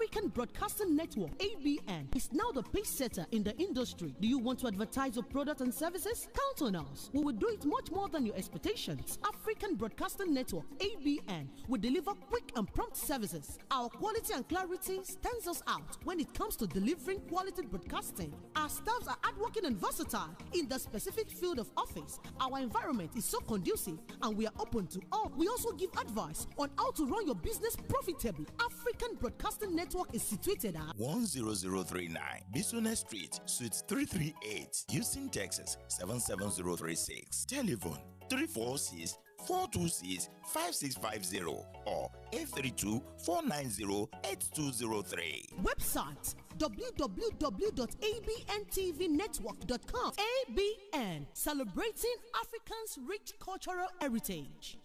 African Broadcasting Network, ABN, is now the pace setter in the industry. Do you want to advertise your product and services? Count on us. We will do it much more than your expectations. African Broadcasting Network, ABN, will deliver quick and prompt services. Our quality and clarity stands us out when it comes to delivering quality broadcasting. Our staffs are hardworking and versatile in the specific field of office. Our environment is so conducive and we are open to all. We also give advice on how to run your business profitably. African Broadcasting Network is situated at 10039 Bisunet Street, Suite 338, Houston, Texas 77036. Telephone 346-426-5650 or 832-490-8203. Website www.abntvnetwork.com. ABN, celebrating Africans' rich cultural heritage.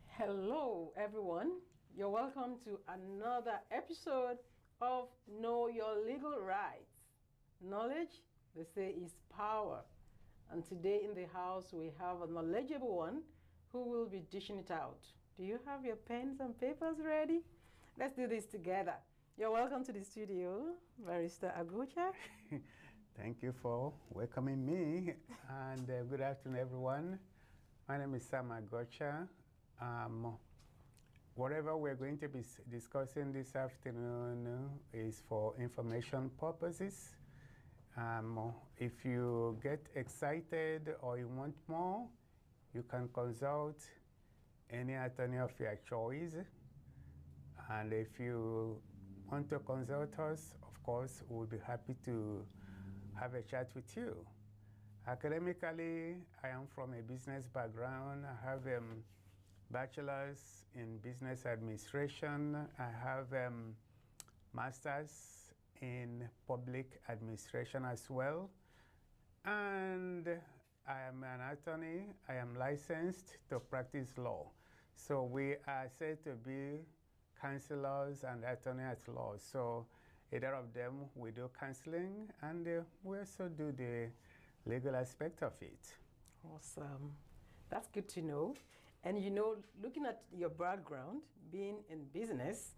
Hello everyone, you're welcome to another episode of Know Your Legal Rights. Knowledge, they say, is power. And today in the house we have a knowledgeable one who will be dishing it out. Do you have your pens and papers ready? Let's do this together. You're welcome to the studio, Barrister Agocha. Thank you for welcoming me, and good afternoon, everyone. My name is Sam Agocha. Whatever we're going to be discussing this afternoon is for information purposes. If you get excited or you want more, you can consult any attorney of your choice. And if you want to consult us, of course, we'll be happy to have a chat with you. Academically, I am from a business background. I have a bachelor's in business administration. I have master's in public administration as well. And I am an attorney. I am licensed to practice law. So we are said to be counselors and attorney at law. So either of them, we do counseling, and we also do the legal aspect of it. Awesome. That's good to know. And you know, looking at your background, being in business,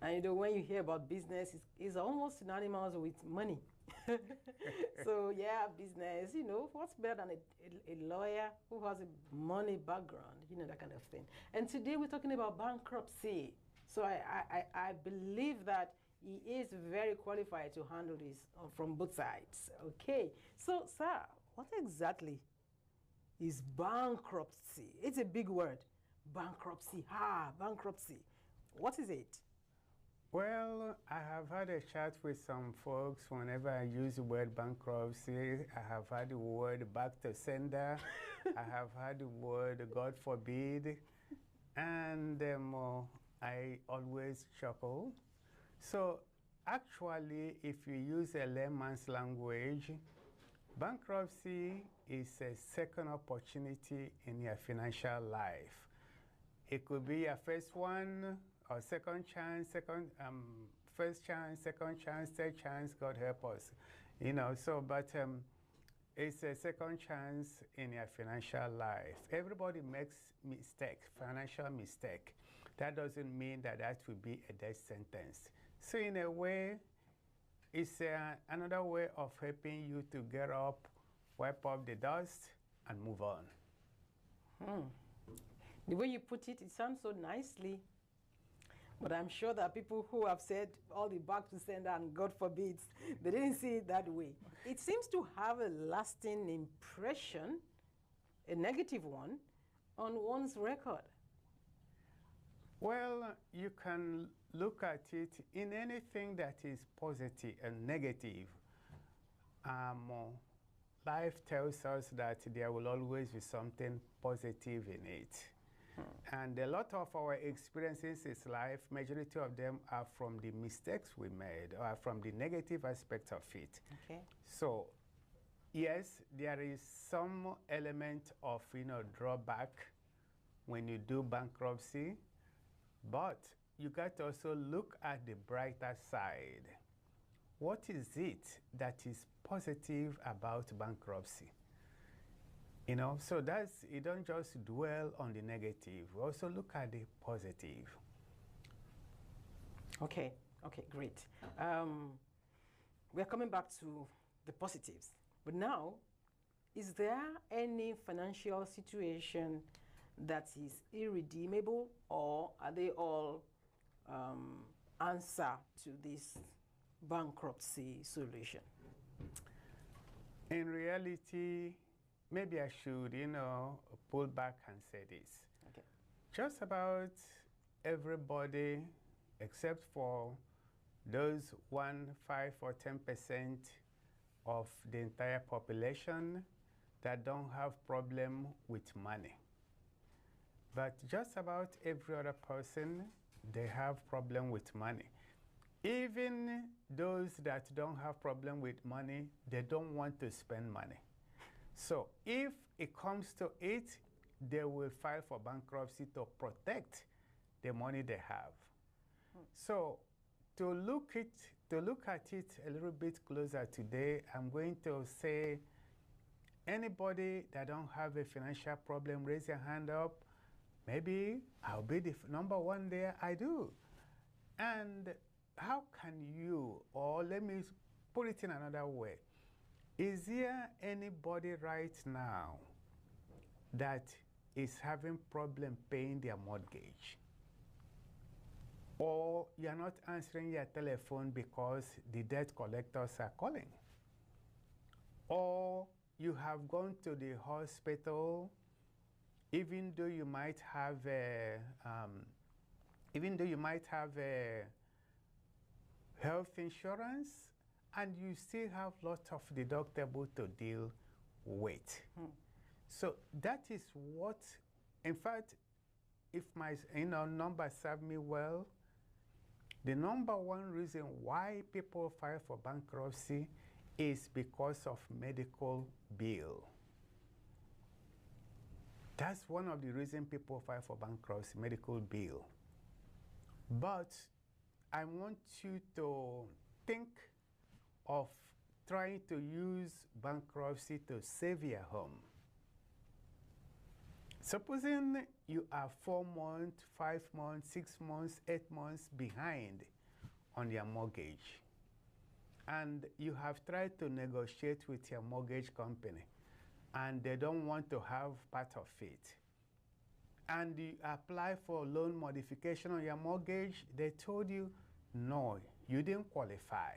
and you know, when you hear about business, it's almost synonymous with money. So yeah, business, you know, what's better than a lawyer who has a money background, you know, that kind of thing. And today we're talking about bankruptcy. So I believe that he is very qualified to handle this from both sides. Okay, so sir, what exactly is bankruptcy? It's a big word. Bankruptcy, bankruptcy. What is it? Well, I have had a chat with some folks whenever I use the word bankruptcy. I have had the word back to sender. I have had the word God forbid. And I always chuckle. So actually, if you use a layman's language, bankruptcy is a second opportunity in your financial life. It could be your first one, or second chance, first chance, second chance, third chance, God help us. You know, so, but it's a second chance in your financial life. Everybody makes mistakes, financial mistake. That doesn't mean that that will be a death sentence. So in a way, it's another way of helping you to get up, wipe off the dust, and move on. The way you put it, it sounds so nicely. But I'm sure that people who have said all the back to sender and God forbids, they didn't see it that way. It seems to have a lasting impression, a negative one, on one's record. Well, you can look at it in anything that is positive and negative. Life tells us that there will always be something positive in it. And a lot of our experiences in life, majority of them are from the mistakes we made or from the negative aspect of it. Okay. So, yes, there is some element of, you know, drawback when you do bankruptcy, but you got to also look at the brighter side. What is it that is positive about bankruptcy? You know, so that's, you don't just dwell on the negative, we also look at the positive. Okay, Okay, great. We're coming back to the positives. But now, is there any financial situation that is irredeemable, or are they all answer to this bankruptcy solution? In reality, maybe I should, pull back and say this. Okay. Just about everybody, except for those 1, 5, or 10% of the entire population that don't have problem with money. But just about every other person, they have problem with money. Even those that don't have problem with money, they don't want to spend money. So if it comes to it, they will file for bankruptcy to protect the money they have. So to look at it a little bit closer today, I'm going to say anybody that don't have a financial problem, raise your hand up. Maybe I'll be the number one there. I do. And how can you, or let me put it in another way, is there anybody right now that is having problem paying their mortgage? Or you're not answering your telephone because the debt collectors are calling? Or you have gone to the hospital, even though you might have health insurance, and you still have lots of deductible to deal with. So that is what, in fact, if my numbers serve me well, the number one reason why people file for bankruptcy is because of medical bill. That's one of the reasons people file for bankruptcy, medical bill. But I want you to think of trying to use bankruptcy to save your home. Supposing you are 4 months, 5 months, 6 months, 8 months behind on your mortgage, and you have tried to negotiate with your mortgage company, and they don't want to have part of it, and you apply for loan modification on your mortgage, they told you, no, you didn't qualify.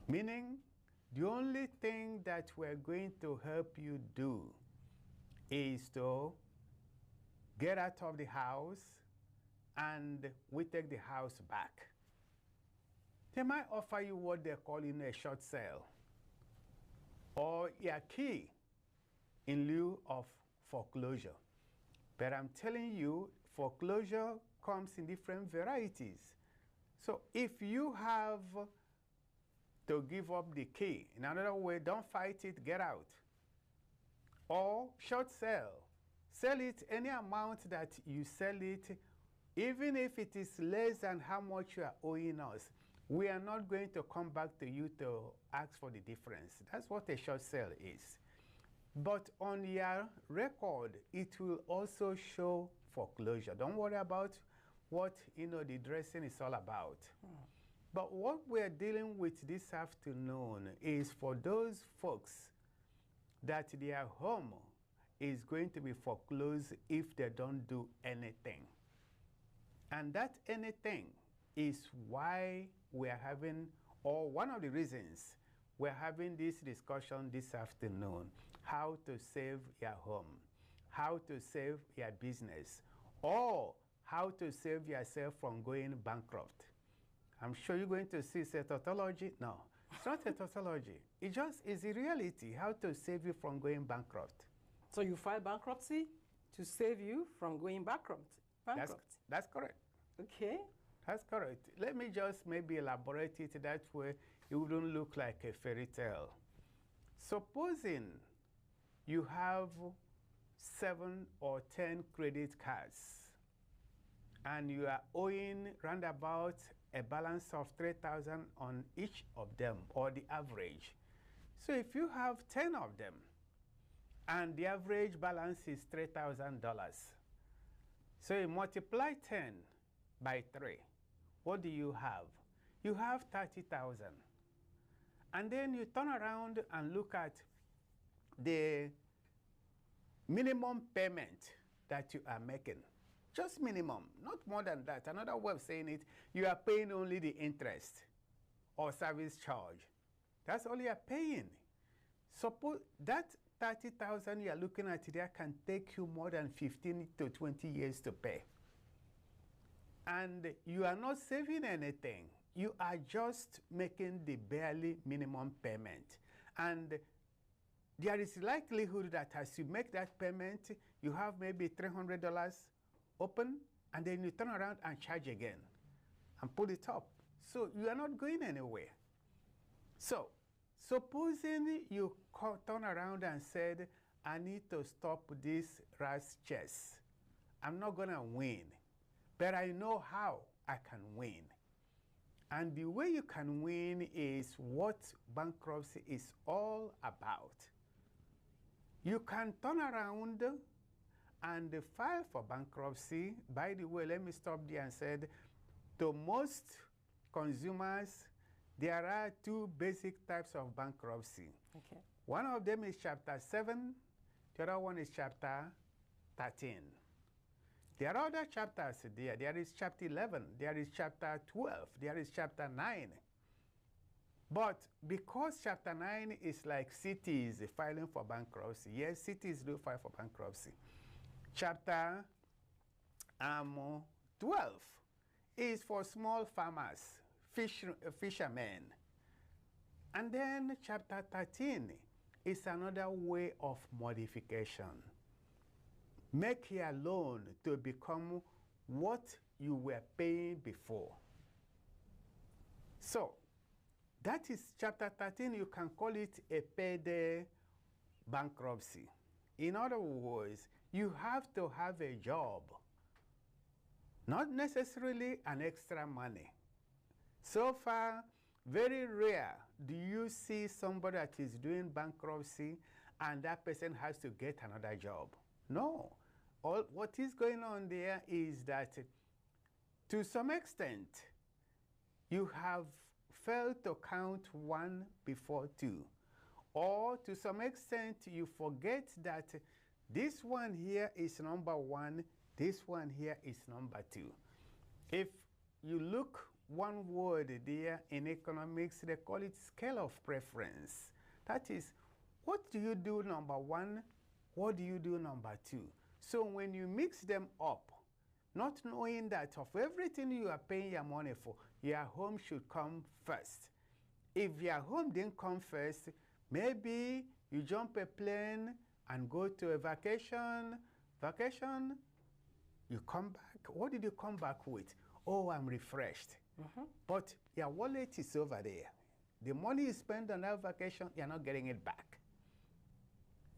Meaning, the only thing that we're going to help you do is to get out of the house, and we take the house back. They might offer you what they're calling a short sale, or your key in lieu of foreclosure. But I'm telling you, foreclosure comes in different varieties. So if you have to give up the key, in another way, don't fight it, get out. Or short sale. Sell it any amount that you sell it, even if it is less than how much you are owing us. We are not going to come back to you to ask for the difference. That's what a short sale is. But on your record, it will also show foreclosure. Don't worry about what the dressing is all about. But what we're dealing with this afternoon is for those folks that their home is going to be foreclosed if they don't do anything. And that anything is why we're having, or one of the reasons we're having this discussion this afternoon, how to save your home, how to save your business, or how to save yourself from going bankrupt. I'm sure you're going to see it's a tautology. No, it's not a tautology. It just is a reality, how to save you from going bankrupt. So you file bankruptcy to save you from going bankrupt? That's correct. Okay. That's correct. Let me just maybe elaborate it that way. It wouldn't look like a fairy tale. Supposing you have 7 or 10 credit cards, and you are owing roundabout a balance of $3,000 on each of them, or the average. So if you have 10 of them, and the average balance is $3,000, so you multiply 10 by 3. what do you have? You have 30,000. And then you turn around and look at the minimum payment that you are making. Just minimum, not more than that. Another way of saying it, you are paying only the interest or service charge. That's all you are paying. Suppose that 30,000 you are looking at there can take you more than 15 to 20 years to pay. And you are not saving anything. You are just making the barely minimum payment. And there is likelihood that as you make that payment, you have maybe $300 open, and then you turn around and charge again and put it up. So you are not going anywhere. So supposing you turn around and said, I need to stop this rat's chase. I'm not going to win, but I know how I can win. And the way you can win is what bankruptcy is all about. You can turn around and file for bankruptcy. By the way, let me stop there and say, to most consumers, there are two basic types of bankruptcy. Okay. One of them is Chapter 7, the other one is Chapter 13. There are other chapters there. There is Chapter 11, there is Chapter 12, there is Chapter 9. But because Chapter 9 is like cities filing for bankruptcy, yes, cities do file for bankruptcy. Chapter 12 is for small farmers, fishermen. And then Chapter 13 is another way of modification. Make your loan to become what you were paying before. So, that is Chapter 13. You can call it a payday bankruptcy. In other words, you have to have a job, not necessarily an extra money. So far, very rare do you see somebody that is doing bankruptcy and that person has to get another job. No. What is going on there is that to some extent, you have failed to count one before two. Or to some extent, you forget that this one here is number one, this one here is number two. If you look one word there in economics, they call it scale of preference. That is, what do you do number one? What do you do number two? So when you mix them up, not knowing that of everything you are paying your money for, your home should come first. If your home didn't come first, maybe you jump a plane and go to a vacation. You come back. What did you come back with? Oh, I'm refreshed. But your wallet is over there. The money you spend on that vacation, you're not getting it back.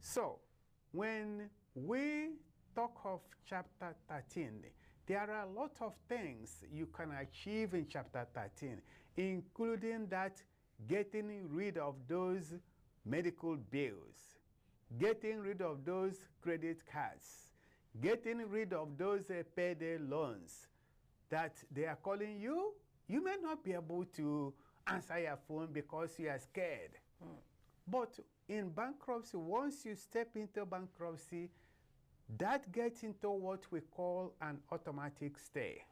So when we talk of Chapter 13, there are a lot of things you can achieve in Chapter 13, including that getting rid of those medical bills, getting rid of those credit cards, getting rid of those payday loans that they are calling you. You may not be able to answer your phone because you are scared. But in bankruptcy, once you step into bankruptcy, that gets into what we call an automatic stay.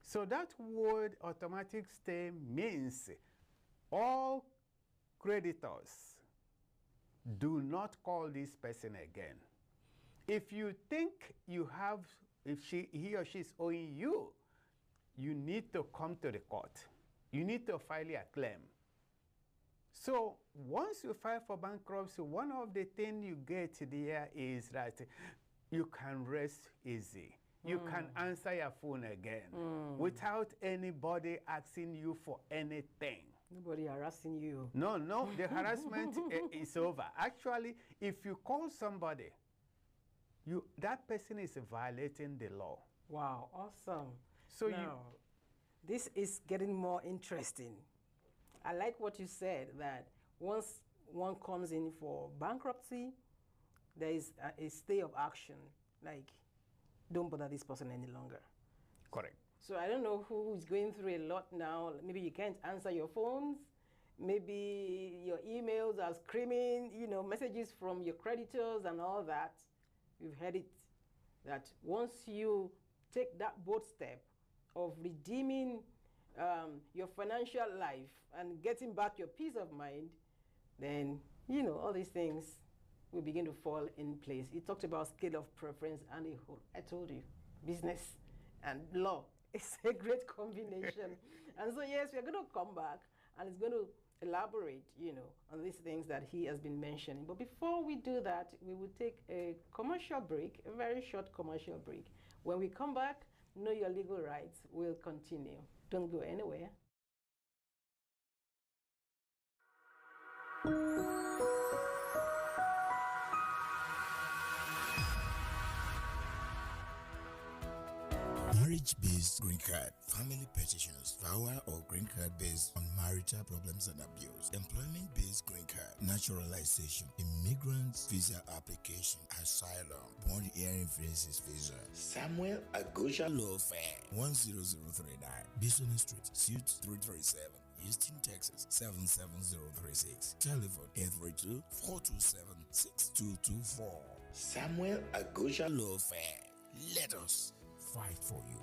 So that word automatic stay means all creditors do not call this person again. If you think you have, if he or she is owing you, you need to come to the court. You need to file a claim. So once you file for bankruptcy, one of the things you get there is that you can rest easy. You can answer your phone again without anybody asking you for anything. Nobody harassing you. No, the harassment is over. Actually, if you call somebody, that person is violating the law. Wow, awesome. So now, this is getting more interesting. I like what you said, that once one comes in for bankruptcy, there is a stay of action, like, don't bother this person any longer. Correct. So I don't know who is going through a lot now. Maybe you can't answer your phones. Maybe your emails are screaming, messages from your creditors and all that. You've heard it, that once you take that bold step of redeeming your financial life and getting back your peace of mind, then, all these things will begin to fall in place. He talked about scale of preference and a whole. I told you, business and law is a great combination. And so, yes, we're going to come back and it's going to elaborate, on these things that he has been mentioning. But before we do that, we will take a commercial break, a very short commercial break. When we come back, Know Your Legal Rights will continue. Don't go anywhere. Marriage-based green card, family petitions, VAWA or green card based on marital problems and abuse, employment-based green card, naturalization, immigrants visa application, asylum, bond hearing faces visa. Samuel Agosha Law Firm, 10039, Bison Street, Suite 337. Houston, Texas 77036. Telephone 832-427-6224. Samuel Agosha Law Firm. Let us fight for you.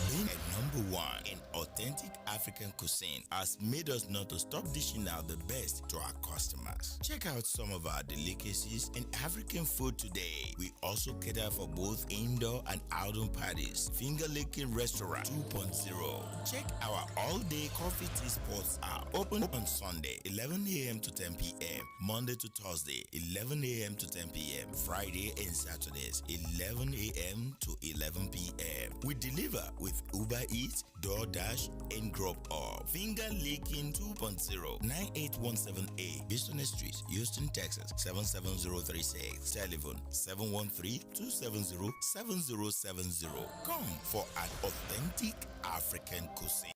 Being a number one in authentic African cuisine has made us not to stop dishing out the best to our customers. Check out some of our delicacies in African food today. We also cater for both indoor and outdoor parties. Finger Licking Restaurant 2.0. Check our all-day coffee tea spots out. Open on Sunday, 11 a.m. to 10 p.m. Monday to Thursday, 11 a.m. to 10 p.m. Friday and Saturdays, 11 a.m. to 11 p.m. We deliver with Uber Eats, DoorDash, and Drop Off. Finger Licking 2.0, 98178 Business Street, Houston, Texas 77036. Telephone 713-270-7070. Come for an authentic African cuisine.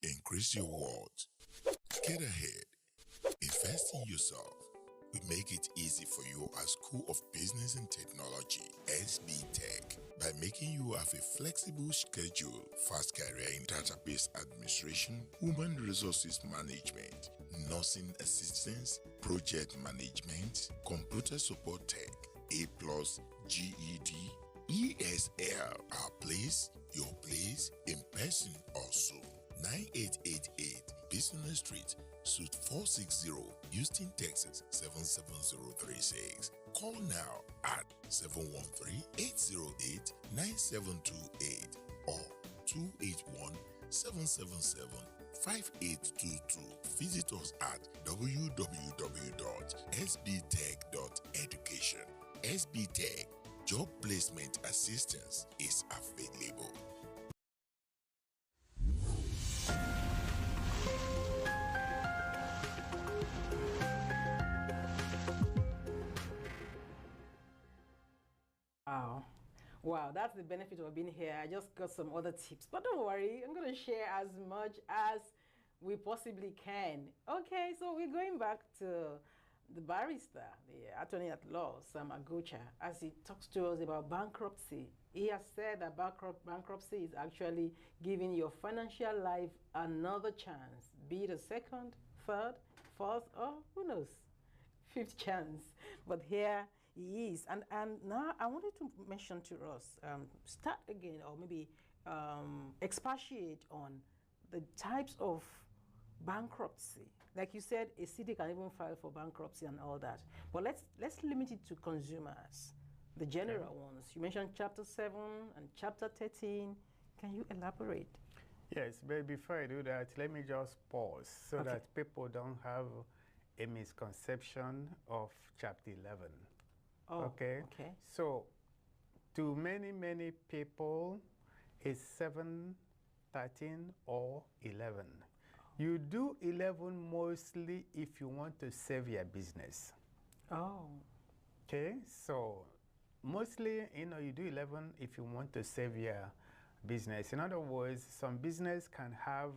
Increase your world. Get ahead. Invest in yourself. We make it easy for you at School of Business and Technology, SB Tech, by making you have a flexible schedule, fast career in database administration, human resources management, nursing assistance, project management, computer support tech, A+, GED, ESL. Our place, your place, in person also. 9888 Business Street, Suite 460, Houston, Texas 77036. Call now at 713-808-9728 or 281-777-5822. Visit us at www.sbtech.education. SB Tech Job Placement Assistance is available. Wow, that's the benefit of being here. I just got some other tips, but don't worry, I'm going to share as much as we possibly can. Okay, so we're going back to the barrister, the attorney at law, Sam Agocha, as he talks to us about bankruptcy. He has said that bankruptcy is actually giving your financial life another chance, be it a second, third, fourth, or who knows, fifth chance. But here he is. And now I wanted to mention to us, start again, or maybe expatiate on the types of bankruptcy. Like you said, a city can even file for bankruptcy and all that. But let's limit it to consumers, the general ones. You mentioned Chapter 7 and Chapter 13. Can you elaborate? Yes, but before I do that, let me just pause so that people don't have a misconception of Chapter 11. Oh, okay. So, to many people, it's 7, 13, or 11. You do 11 mostly if you want to save your business. Oh. Okay, so mostly, you do 11 if you want to save your business. In other words, some business can have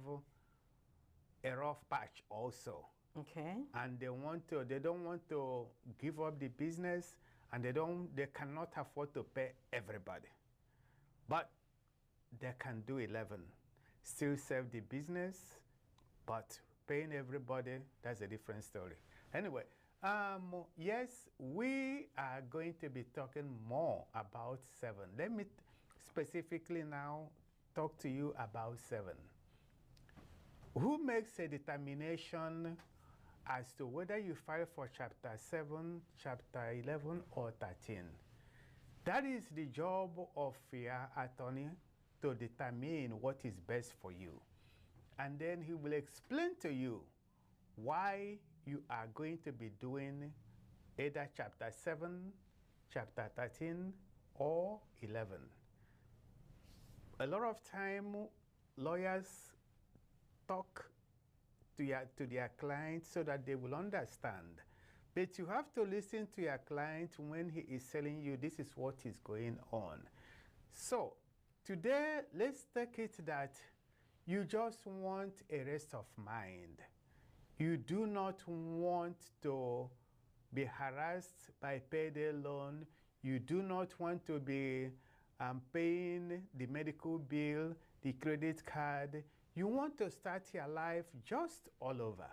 a rough patch also. Okay. And they don't want to give up the business, and they cannot afford to pay everybody. But they can do 11. Still serve the business, but paying everybody, that's a different story. Anyway, yes, we are going to be talking more about 7. Let me specifically now talk to you about 7. Who makes a determination as to whether you file for Chapter 7, Chapter 11, or 13? That is the job of your attorney, to determine what is best for you. And then he will explain to you why you are going to be doing either Chapter 7, Chapter 13, or 11. A lot of time, lawyers talk to their client so that they will understand. But you have to listen to your client when he is telling you this is what is going on. So today, let's take it that you just want a rest of mind. You do not want to be harassed by payday loan. You do not want to be paying the medical bill, the credit card. You want to start your life just all over.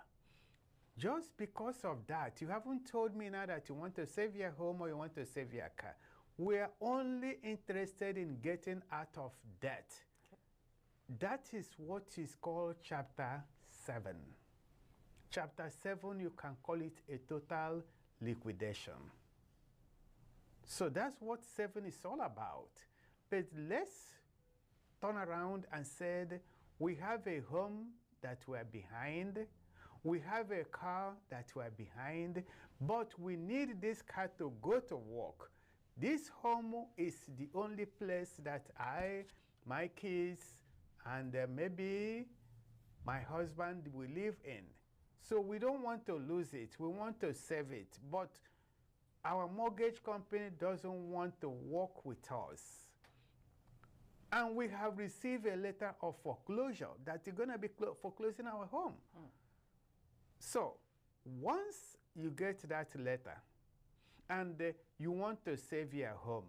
Just because of that, you haven't told me now that you want to save your home or you want to save your car. We're only interested in getting out of debt. Okay. That is what is called Chapter 7. Chapter 7, you can call it a total liquidation. So that's what 7 is all about. But let's turn around and say, we have a home that we're behind. We have a car that we're behind, but we need this car to go to work. This home is the only place that my kids, and maybe my husband will live in. So we don't want to lose it. We want to save it. But our mortgage company doesn't want to work with us. And we have received a letter of foreclosure that you're going to be foreclosing our home. So once you get that letter, and you want to save your home,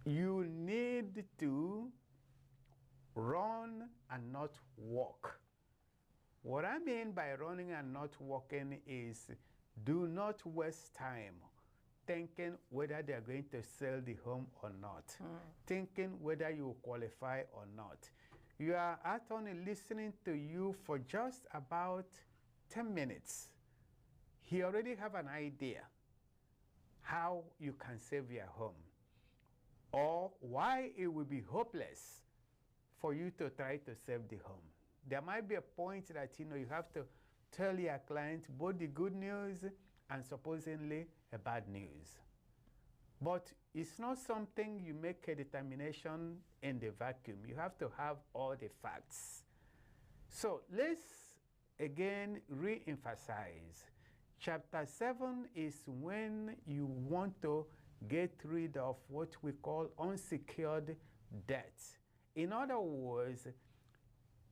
you need to run and not walk. What I mean by running and not walking is do not waste time thinking whether they are going to sell the home or not, thinking whether you qualify or not. Your attorney listening to you for just about 10 minutes. He already have an idea how you can save your home, or why it will be hopeless for you to try to save the home. There might be a point that you have to tell your client both the good news and supposedly a bad news. But it's not something you make a determination in the vacuum. You have to have all the facts. So let's again re-emphasize. Chapter 7 is when you want to get rid of what we call unsecured debt. In other words,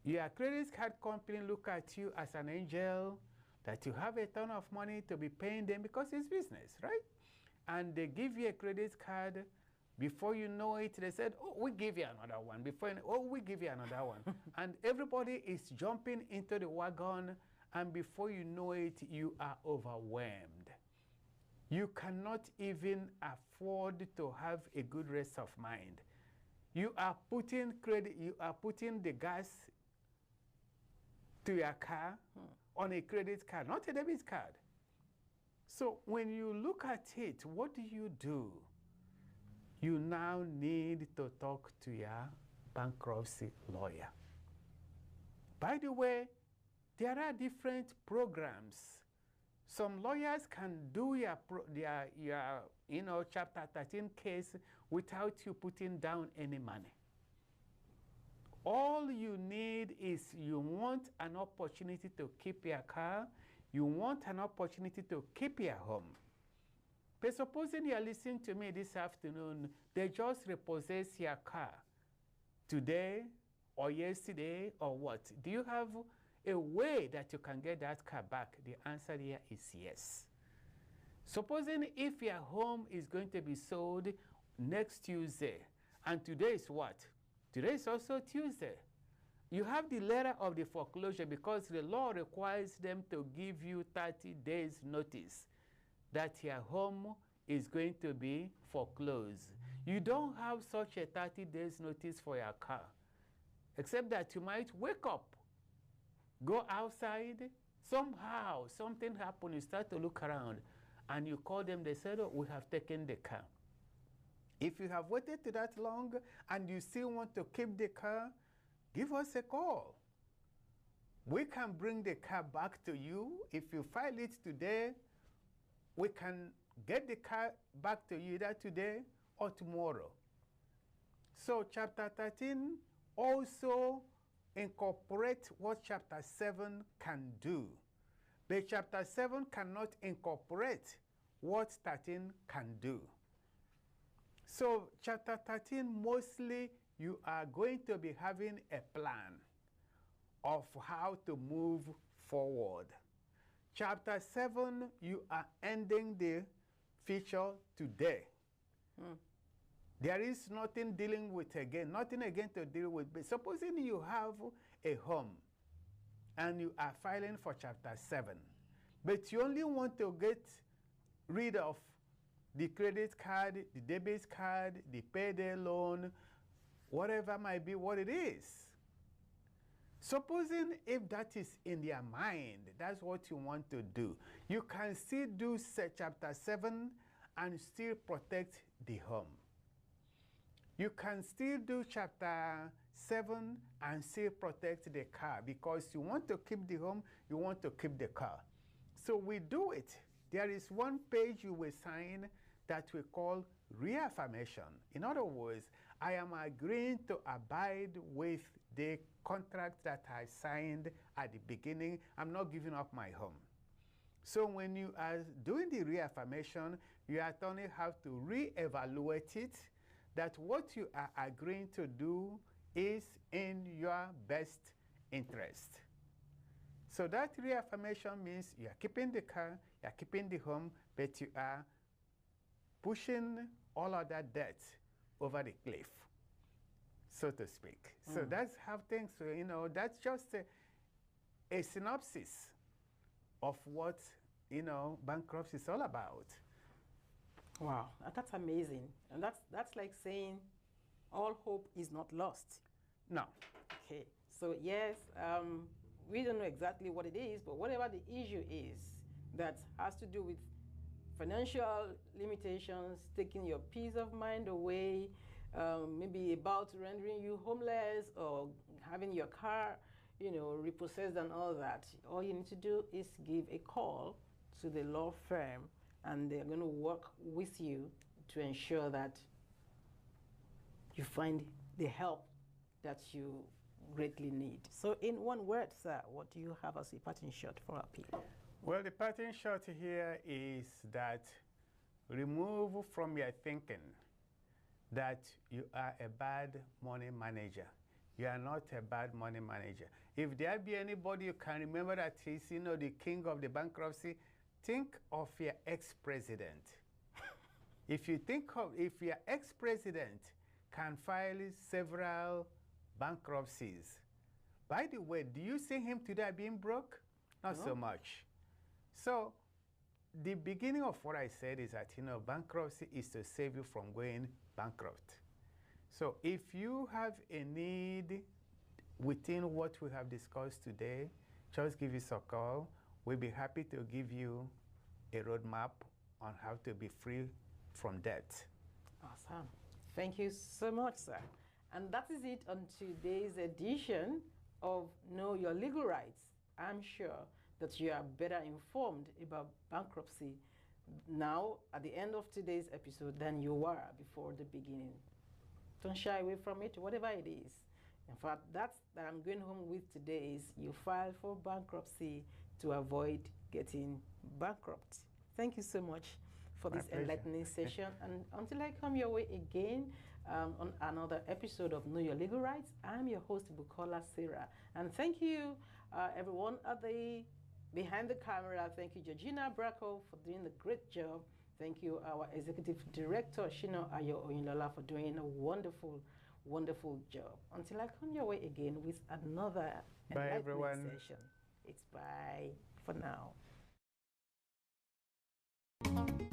your credit card company look at you as an angel, that you have a ton of money to be paying them because it's business, right? And they give you a credit card. Before you know it, they said, oh, we give you another one. We give you another one. And everybody is jumping into the wagon, and before you know it, you are overwhelmed. You cannot even afford to have a good rest of mind. You are putting the gas to your car on a credit card, not a debit card. So when you look at it, what do? You now need to talk to your bankruptcy lawyer. By the way, there are different programs. Some lawyers can do your Chapter 13 case without you putting down any money. All you need is you want an opportunity to keep your car, you want an opportunity to keep your home. But supposing you are listening to me this afternoon, they just repossess your car today or yesterday or what? Do you have a way that you can get that car back? The answer here is yes. Supposing if your home is going to be sold next Tuesday, and today is what? Today is also Tuesday. You have the letter of the foreclosure because the law requires them to give you 30 days notice that your home is going to be foreclosed. You don't have such a 30 days notice for your car, except that you might wake up, go outside, somehow something happened, you start to look around, and you call them, they said, oh, we have taken the car. If you have waited that long and you still want to keep the car, give us a call. We can bring the car back to you. If you file it today, we can get the car back to you either today or tomorrow. So chapter 13 also incorporates what chapter 7 can do. But chapter 7 cannot incorporate what 13 can do. So chapter 13, mostly you are going to be having a plan of how to move forward. Chapter 7, you are ending the feature today. There is nothing dealing with again, nothing again to deal with. But supposing you have a home and you are filing for chapter 7, but you only want to get rid of the credit card, the debit card, the payday loan, whatever might be what it is. Supposing if that is in their mind, that's what you want to do, you can still do chapter 7 and still protect the home. You can still do chapter 7 and still protect the car because you want to keep the home, you want to keep the car. So we do it. There is one page you will sign that we call reaffirmation. In other words, I am agreeing to abide with the contract that I signed at the beginning. I'm not giving up my home. So when you are doing the reaffirmation, you attorney have to reevaluate it, that what you are agreeing to do is in your best interest. So that reaffirmation means you are keeping the car, you are keeping the home, but you are pushing all of that debt over the cliff, so to speak. So that's how things, you know, that's just a synopsis of what, you know, bankruptcy is all about. Wow, that's amazing. And that's like saying all hope is not lost. No. Okay, so yes, we don't know exactly what it is, but whatever the issue is that has to do with financial limitations, taking your peace of mind away, maybe about rendering you homeless or having your car, you know, repossessed and all that, all you need to do is give a call to the law firm and they're going to work with you to ensure that you find the help that you greatly need. So in one word, sir, what do you have as a parting shot for our people? Well, the parting shot here is that remove from your thinking that you are a bad money manager. You are not a bad money manager. If there be anybody you can remember that is, you know, the king of the bankruptcy, think of your ex-president. If your ex-president can file several bankruptcies, by the way, do you see him today being broke? Not so much. So the beginning of what I said is that, you know, bankruptcy is to save you from going bankrupt. So if you have a need within what we have discussed today, just give us a call. We'll be happy to give you a roadmap on how to be free from debt. Awesome. Thank you so much, sir. And that is it on today's edition of Know Your Legal Rights. I'm sure that you are better informed about bankruptcy now at the end of today's episode than you were before the beginning. Don't shy away from it, whatever it is. In fact, that I'm going home with today is you file for bankruptcy to avoid getting bankrupt. Thank you so much for this enlightening session. And until I come your way again on another episode of Know Your Legal Rights, I'm your host, Bukola Sarah. And thank you everyone at the behind the camera. Thank you, Georgina Bracco, for doing a great job. Thank you, our Executive Director, SHINA OYINLOLA, for doing a wonderful, wonderful job. Until I come your way again with another enlightening session. It's bye for now.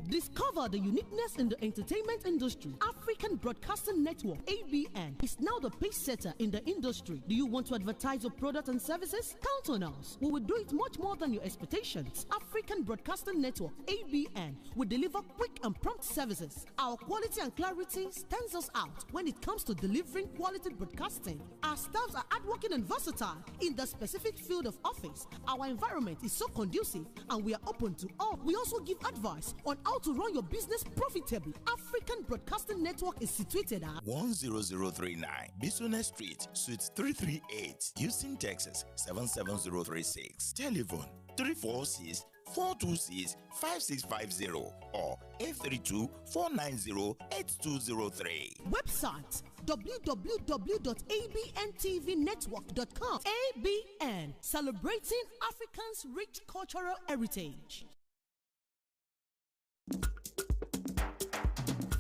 Discover the uniqueness in the entertainment industry. African Broadcasting Network, ABN, is now the pace setter in the industry. Do you want to advertise your product and services? Count on us. We will do it much more than your expectations. African Broadcasting Network, ABN, will deliver quick and prompt services. Our quality and clarity stands us out when it comes to delivering quality broadcasting. Our staffs are hardworking and versatile in the specific field of office. Our environment is so conducive and we are open to all. We also give advice on how to run your business profitably. African Broadcasting Network is situated at 10039 Business Street, Suite 338, Houston, Texas 77036. Telephone 346-426-5650 or 832-490-8203. Website www.abntvnetwork.com. ABN, celebrating Africans' rich cultural heritage.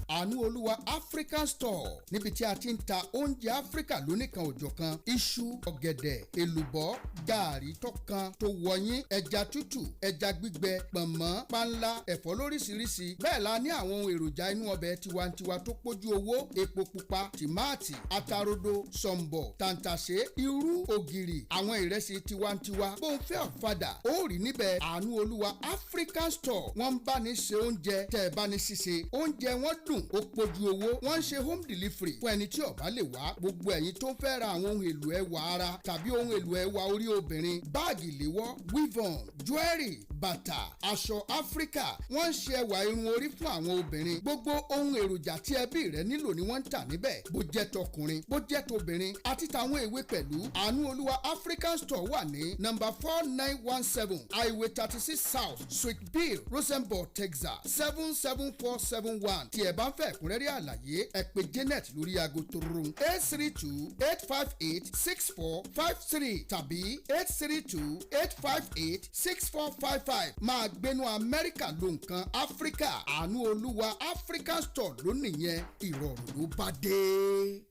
Àánú Olúwa African Store níbi tí a ti ń ta oúnjẹ Áfíríkà lóníkan òjọ̀kan, iṣu, ọ̀gẹ̀dẹ̀, èlùbọ́, gààrí tọ́kan tó wọ̀nyí, ẹja tútù, ẹja gbígbẹ, pọ̀nmọ́, panla, ẹ̀fọ́ lóríṣiríṣi. Bẹ́ẹ̀ la ní àwọn ohun èròjà inú ọbẹ̀ tiwantiwa tó pójú owó, epo pupa, tìmáàtì, atarodo, sọ̀m̀bọ̀, tàǹtàṣé, irú, ògìrì, àwọn ìrẹsì tiwantiwa. Bó ń fẹ́ ọ̀fadà, ó rí níbẹ̀. Àánú Olúwa African Store. Wọ́n ń bá ní ṣe oúnjẹ, tẹ́ ẹ bá ní ṣíṣe. Oúnjẹ wọn dùn, ó pójú owó. Wọ́n ń ṣe home delivery fún ẹni tí ó bá lè wá. Gbogbo ẹ̀yin tó ń fẹ́ ra àwọn ohun èlò ẹwà ara tàbí ohun èlò ẹwà orí obìnrin, báàgì ìléwọ́, weave-on, jewelry, bàtà, aṣọ Áfíríkà. Wọ́n ń ṣe ẹwà irun orí fún àwọn obìnrin. Gbogbo ohun èròjà tí ẹbí rẹ nílò ni wọ́n ń tà níbẹ̀. Bó jẹ́ tọkùnrin, bó jẹ́ tobìnrin, àti tàwọn èwe pẹ̀lú. Àánú Olúwa African Store wà ní number 4917 Highway 36 South, Suite B, Rosenborg, Texas 77471. Tí ẹ bá ń fẹ́ ẹ̀kúnrẹ́rẹ́ àlàyé, ẹ pè Janet lórí aago torun 832-858-6453 tàbí 832-858-6455. Máa gbénú Amẹ́ríkà ló nǹkan Áfíríkà. Àánú Olúwa African Store ló nìyẹn, ìrọ̀rùn ló bá dé.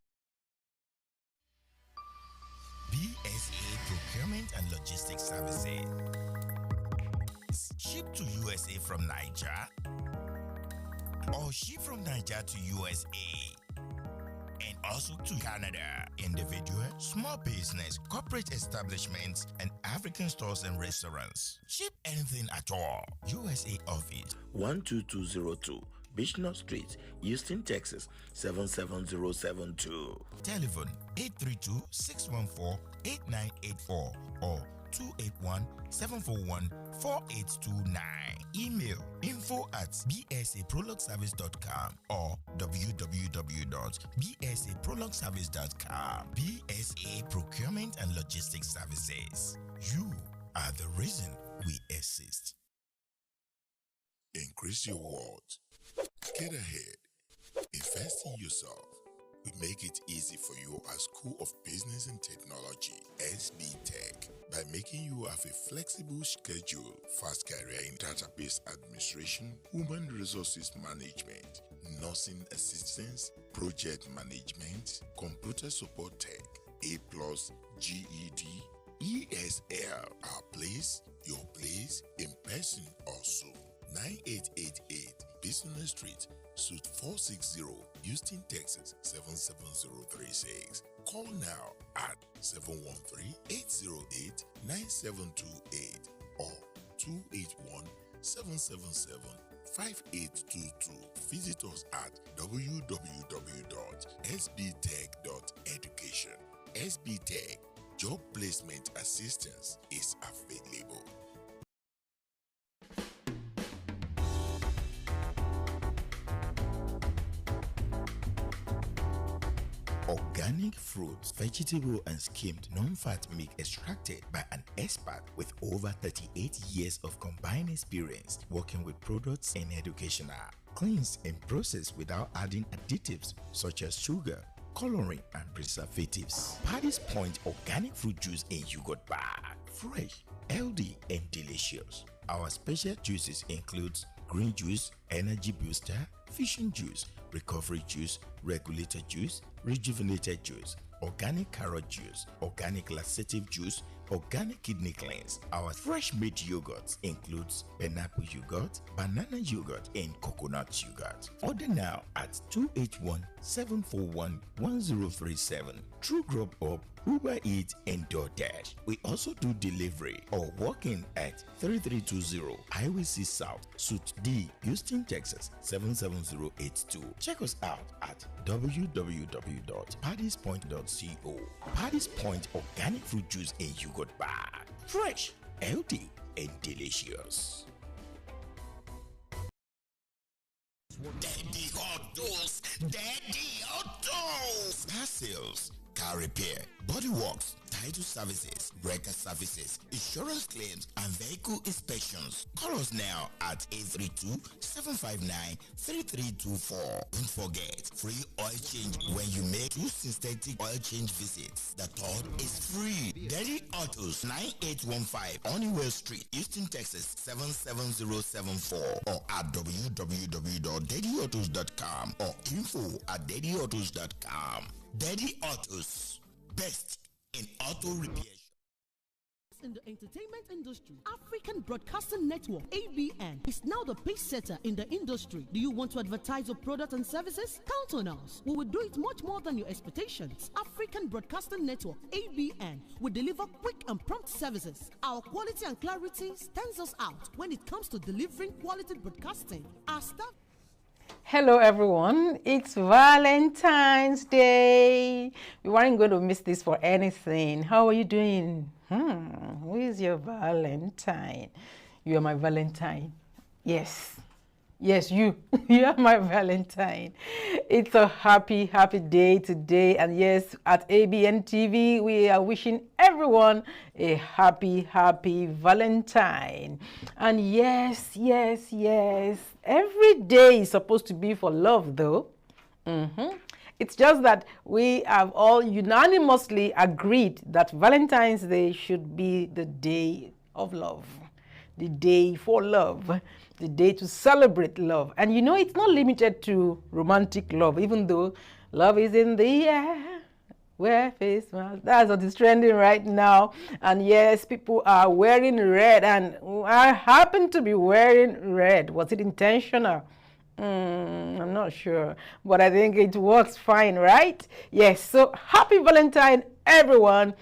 BSA Procurement and Logistics Services. Ship to USA from Niger, or ship from Niger to USA, and also to Canada. Individual, small business, corporate establishments, and African stores and restaurants. Ship anything at all. USA office 12202 Bishop Street, Houston, Texas 77072. Telephone 832-614-8984 or 281-741-4829. Email info@bsaprologservice.com or www.bsaprologservice.com. BSA Procurement and Logistics Services. You are the reason we exist. Increase your world. Get ahead. Invest in yourself. We make it easy for you at School of Business and Technology, SB Tech, by making you have a flexible schedule, fast career in database administration, human resources management, nursing assistance, project management, computer support tech, A+, GED, ESL. Our place, your place, in person also. 9888 Business Street, Suite 460, Houston, Texas 77036. Call now at 713-808-9728 or 281-777-5822. Visit us at www.sbtech.education. SB Tech, job placement assistance is available. Organic fruits, vegetable and skimmed non-fat milk extracted by an expert with over 38 years of combined experience working with products in educational. Cleansed and processed without adding additives such as sugar, coloring, and preservatives. Paddy's Point organic fruit juice in yogurt bag. Fresh, healthy, and delicious. Our special juices includes green juice, energy booster, fishing juice, recovery juice, regulator juice, rejuvenated juice, organic carrot juice, organic laxative juice, organic kidney cleanse. Our fresh made yogurt includes pineapple yogurt, banana yogurt, and coconut yogurt. Order now at 281-741-1037. True Grub Up, Uber Eats, and DoorDash. We also do delivery or walk-in at 3320 Highway 6 South, Suite D, Houston, Texas 77082. Check us out at www.paddyspoint.co. Paddy's Point organic fruit juice in yogurt bag. Fresh, healthy, and delicious. Daddy Autos! Daddy Autos! Car sales, car repair, body works, title services, record services, insurance claims, and vehicle inspections. Call us now at 832-759-3324. Don't forget, free oil change when you make 2 synthetic oil change visits. The third is free. Daddy Autos, 9815 Honeywell Street, Houston, Texas 77074, or at www.daddyautos.com or info@daddyautos.com. Daddy Autos, best in auto repair. In the entertainment industry, African Broadcasting Network (ABN) is now the pace setter in the industry. Do you want to advertise your product and services? Count on us. We will do it much more than your expectations. African Broadcasting Network (ABN) will deliver quick and prompt services. Our quality and clarity stands us out when it comes to delivering quality broadcasting. Our staff. Hello everyone, it's Valentine's Day. We weren't going to miss this for anything. How are you doing? Who is your Valentine? You are my Valentine. Yes, you. You are my Valentine. It's a happy day today. And yes, at Abntv, we are wishing everyone a happy Valentine. And yes, every day is supposed to be for love, though. It's just that we have all unanimously agreed that Valentine's Day should be the day of love, the day for love, the day to celebrate love. And you know, it's not limited to romantic love, even though love is in the air. Where face smiles. That's what is trending right now. And yes, people are wearing red, and I happen to be wearing red. Was it intentional? I'm not sure, but I think it works fine, right? Yes, so happy Valentine, everyone.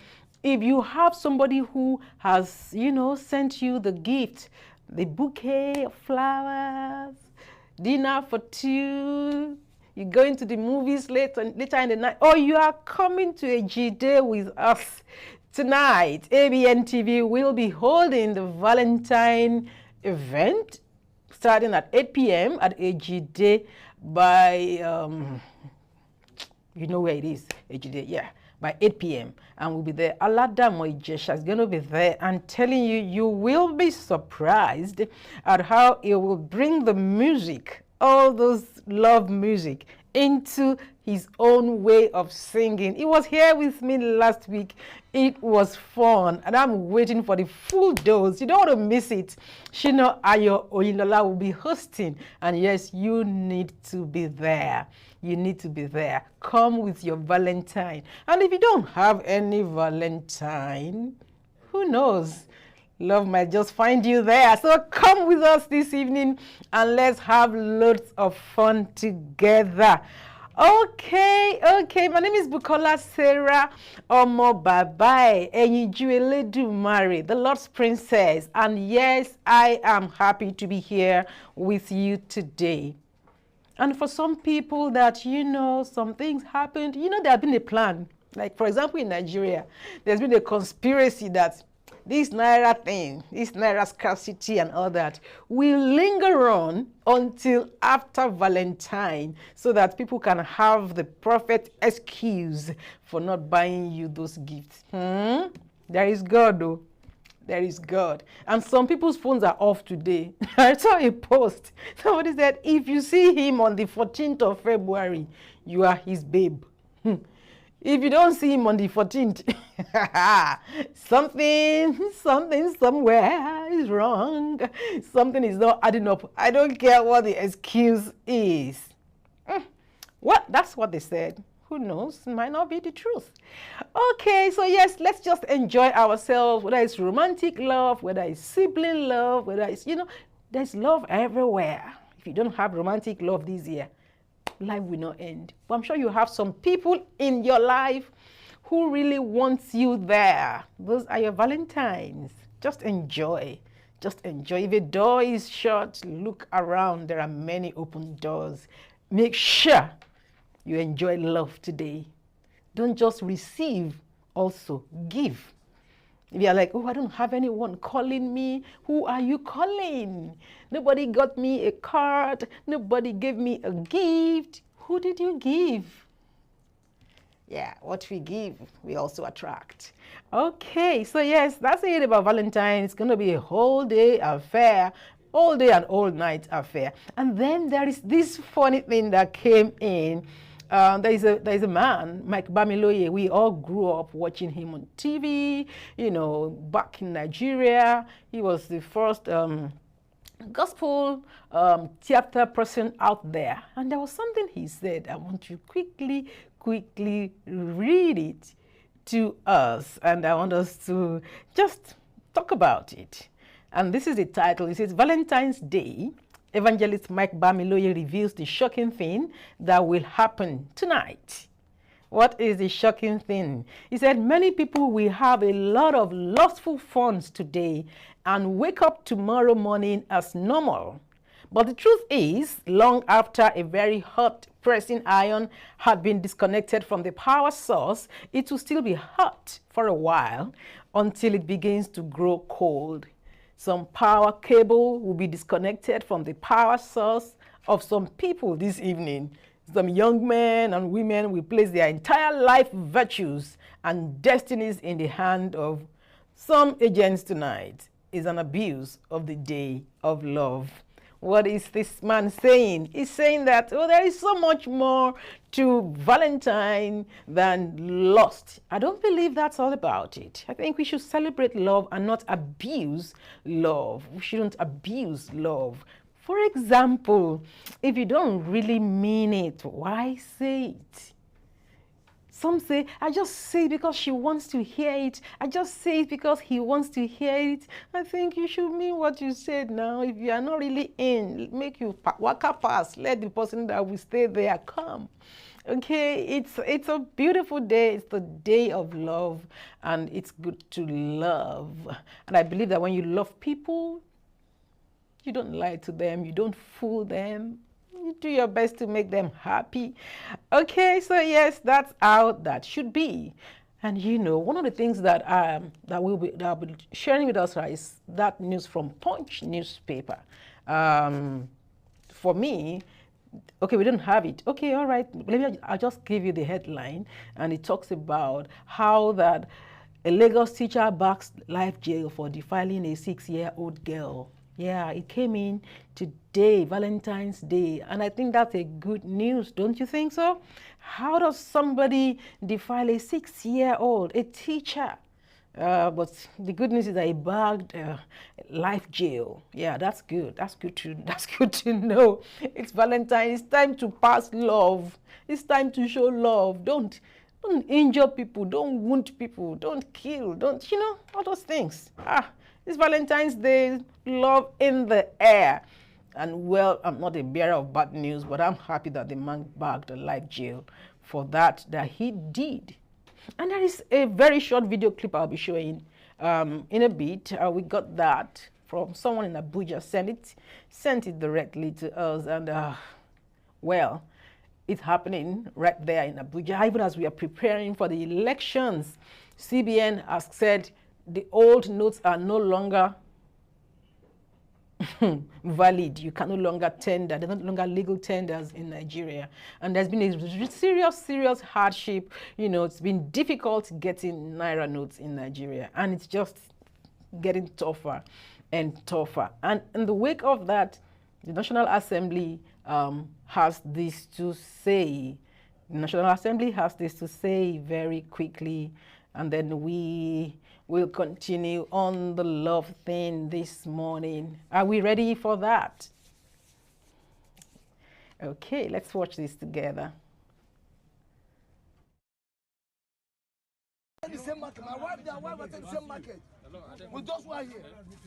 If you have somebody who has, sent you the gift, the bouquet of flowers, dinner for 2, you're going to the movies later in the night, or you are coming to a G-Day with us tonight, Abntv will be holding the Valentine event starting at 8 p.m. at AG-Day by, you know where it is, AG-Day, yeah, by 8 p.m. And we'll be there. Aladamo Ijesha is going to be there. And telling you, you will be surprised at how it will bring the music, all those love music, into his own way of singing. He was here with me last week. It was fun, and I'm waiting for the full dose. You don't want to miss it. SHINA OYINLOLA will be hosting, and yes, you need to be there. You need to be there. Come with your Valentine. And if you don't have any Valentine, who knows? Love might just find you there. So come with us this evening and let's have loads of fun together. Okay. My name is Bukola Sarah Omo Babae Eyinju Eledumare, the Lord's Princess. And yes, I am happy to be here with you today. And for some people that, some things happened, there has been a plan. Like, for example, in Nigeria, there's been a conspiracy that this Naira thing, this Naira scarcity and all that will linger on until after Valentine so that people can have the perfect excuse for not buying you those gifts. There is God, though. There is God. And some people's phones are off today. I saw a post. Somebody said, if you see him on the 14th of February, you are his babe. If you don't see him on the 14th, something somewhere is wrong. Something is not adding up. I don't care what the excuse is. What? That's what they said. Who knows? It might not be the truth. Okay, so yes, let's just enjoy ourselves, whether it's romantic love, whether it's sibling love, whether it's, there's love everywhere. If you don't have romantic love this year, life will not end. But I'm sure you have some people in your life who really wants you there. Those are your Valentines. Just enjoy. Just enjoy. If a door is shut, look around. There are many open doors. Make sure you enjoy love today. Don't just receive, also give. If you're like, oh, I don't have anyone calling me, who are you calling? Nobody got me a card. Nobody gave me a gift. Who did you give? Yeah, what we give, we also attract. Okay, so yes, that's it about Valentine's. It's going to be a whole day affair, all day and all night affair. And then there is this funny thing that came in. There is a man, Mike Bamiloye. We all grew up watching him on TV, back in Nigeria. He was the first gospel theater person out there. And there was something he said. I want to quickly read it to us. And I want us to just talk about it. And this is the title. It says, Valentine's Day. Evangelist Mike Bamiloye reveals the shocking thing that will happen tonight. What is the shocking thing? He said, many people will have a lot of lustful funds today and wake up tomorrow morning as normal. But the truth is, long after a very hot pressing iron had been disconnected from the power source, it will still be hot for a while until it begins to grow cold. Some power cable will be disconnected from the power source of some people this evening. Some young men and women will place their entire life virtues and destinies in the hand of some agents tonight. Is an abuse of the day of love. What is this man saying? He's saying that, there is so much more to Valentine than lust. I don't believe that's all about it. I think we should celebrate love and not abuse love. We shouldn't abuse love. For example, if you don't really mean it, why say it? Some say, I just say it because she wants to hear it. I just say it because he wants to hear it. I think you should mean what you said now. If you are not really in, make you waka pass. Let the person that will stay there come. Okay, it's a beautiful day. It's the day of love, and it's good to love. And I believe that when you love people, you don't lie to them. You don't fool them. You do your best to make them happy. Okay, so yes, that's how that should be. And one of the things that I'll be sharing with us is that news from Punch newspaper. For me, okay, we don't have it. Okay, all right. I'll just give you the headline, and it talks about how that a Lagos teacher backs life jail for defiling a 6-year-old girl. Yeah, it came in today, Valentine's Day, and I think that's a good news, don't you think so? How does somebody defile a 6-year-old, a teacher? But the good news is that he bagged life jail. Yeah, that's good. That's good to know. It's Valentine's. It's time to pass love. It's time to show love. Don't injure people. Don't wound people. Don't kill. Don't all those things. It's Valentine's Day, love in the air. And well, I'm not a bearer of bad news, but I'm happy that the man bagged a life jail for that he did. And there is a very short video clip I'll be showing in a bit. We got that from someone in Abuja, sent it directly to us. And well, it's happening right there in Abuja. Even as we are preparing for the elections, CBN has said the old notes are no longer valid. You can no longer tender. They're no longer legal tenders in Nigeria. And there's been a serious hardship. It's been difficult getting Naira notes in Nigeria. And it's just getting tougher and tougher. And in the wake of that, the National Assembly has this to say. The National Assembly has this to say very quickly, and then we will continue on the love thing this morning. Are we ready for that? Okay, let's watch this together. The same market. My wife, their wife attend the same market. With those who are here.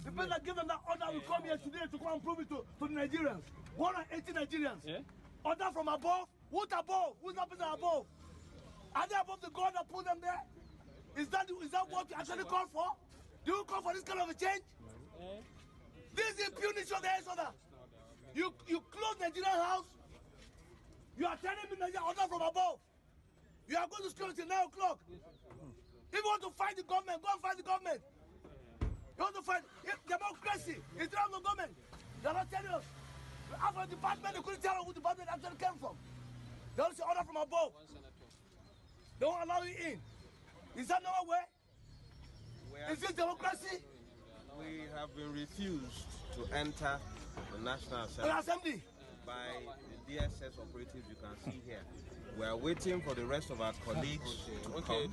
The person that gave them that order will come here today to come and prove it to the Nigerians. 180 Nigerians. Yeah? Order from above. Who's above? Who's that person above? Are they above the God that put them there? Is that what you actually call for? Do you call for this kind of a change? This is impunity of the order. You close Nigerian house. You are telling me Nigeria order from above. You are going to school till 9 o'clock. If you want to fight the government, go and fight the government. You want to fight democracy, it's not the government. They are not telling us. After the department, they couldn't tell us who the department actually came from. They only say order from above. They won't allow you in. Is that no way? Is this democracy? We have been refused to enter the National Assembly by the DSS operatives you can see here. We are waiting for the rest of our colleagues to come,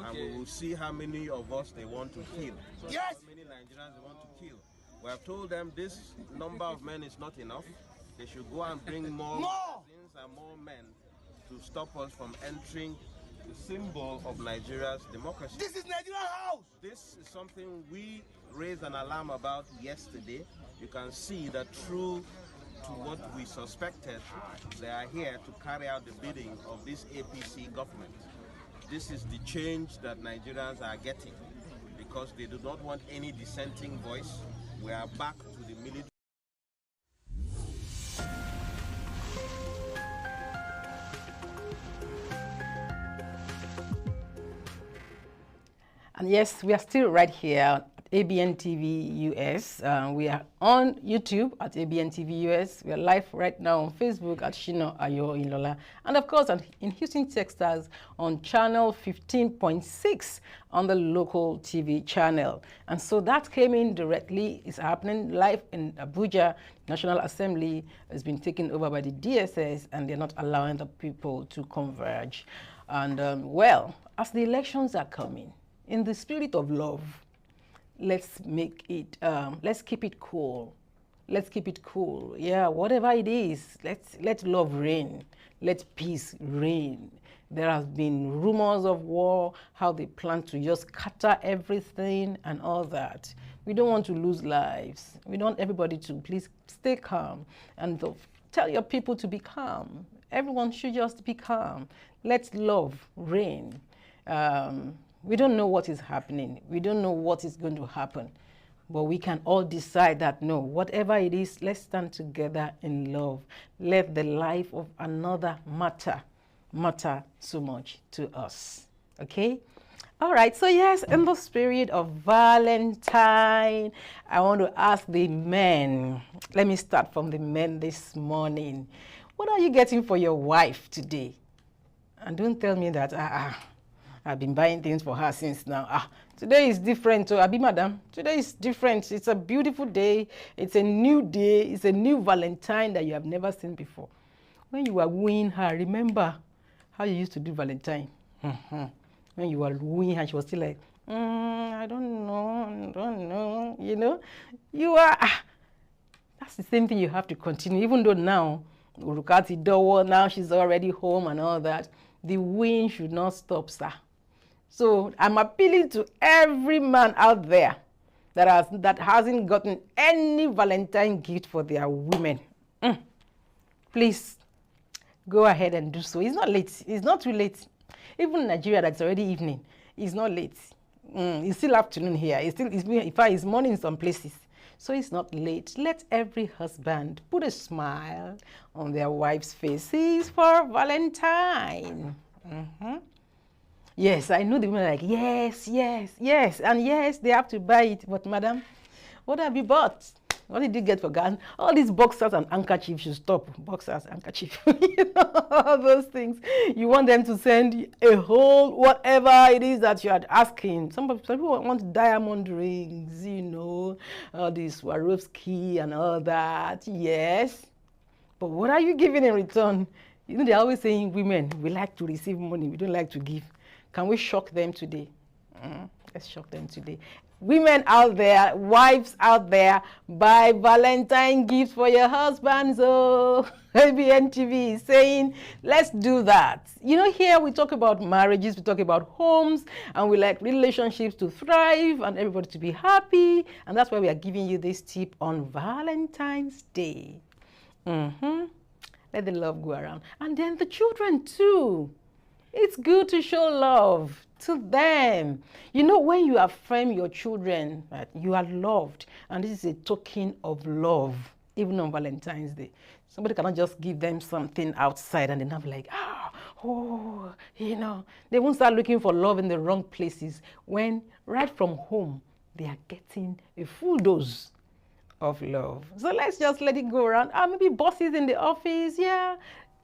and we will see how many of us they want to kill. Yes. How many Nigerians they want to kill. We have told them this number of men is not enough. They should go and bring more and more men to stop us from entering the symbol of Nigeria's democracy. This is Nigeria's house. This is something we raised an alarm about yesterday. You can see that true to what we suspected, they are here to carry out the bidding of this APC government. This is the change that Nigerians are getting because they do not want any dissenting voice. We are back to the military. And yes, we are still right here at Abntv US. We are on YouTube at Abntv US. We are live right now on Facebook at SHINA OYINLOLA. And of course, in Houston, Texas, on channel 15.6 on the local TV channel. And so that came in directly. It's happening live in Abuja. National Assembly has been taken over by the DSS, and they're not allowing the people to converge. And well, as the elections are coming, in the spirit of love, let's make it, let's keep it cool. Let's keep it cool. Yeah, whatever it is, let love reign. Let peace reign. There has been rumors of war, how they plan to just scatter everything and all that. We don't want to lose lives. We want everybody to please stay calm and tell your people to be calm. Everyone should just be calm. Let love reign. We don't know what is happening. We don't know what is going to happen. But we can all decide that, no, whatever it is, let's stand together in love. Let the life of another matter so much to us. Okay? All right. So, yes, in the spirit of Valentine, I want to ask the men. Let me start from the men this morning. What are you getting for your wife today? And don't tell me that, I've been buying things for her since now. Today is different. So, Abi, madam, today is different. It's a beautiful day. It's a new day. It's a new Valentine that you have never seen before. When you were wooing her, remember how you used to do Valentine? When you were wooing her, she was still like, I don't know. You know, you are. That's the same thing you have to continue. Even though now, Urukati Dowo, now she's already home and all that. The wooing should not stop, sir. So I'm appealing to every man out there that hasn't gotten any Valentine gift for their women. Please go ahead and do so. It's not late. It's not too late. Even in Nigeria, that's already evening. It's not late. It's still afternoon here. In fact, it's morning in some places. So it's not late. Let every husband put a smile on their wives' faces for Valentine. Yes, I know the women are like, yes. And yes, they have to buy it. But madam, what have you bought? What did you get for God? All these boxers and handkerchiefs should stop. Boxers, handkerchief, you know, all those things. You want them to send a whole, whatever it is that you are asking. Some people want diamond rings, you know, all this Swarovski and all that. Yes. But what are you giving in return? You know, they're always saying women, we like to receive money, we don't like to give. Can we shock them today? Let's shock them today. Women out there, wives out there, buy Valentine gifts for your husbands. Oh, Abntv is saying, let's do that. You know, here we talk about marriages, we talk about homes, and we like relationships to thrive and everybody to be happy. And that's why we are giving you this tip on Valentine's Day. Let the love go around. And then the children too. It's good to show love to them. You know, when you affirm your children that you are loved, and this is a token of love, even on Valentine's Day. Somebody cannot just give them something outside and then have like, you know, they won't start looking for love in the wrong places when right from home they are getting a full dose of love. So let's just let it go around. Maybe bosses in the office, yeah.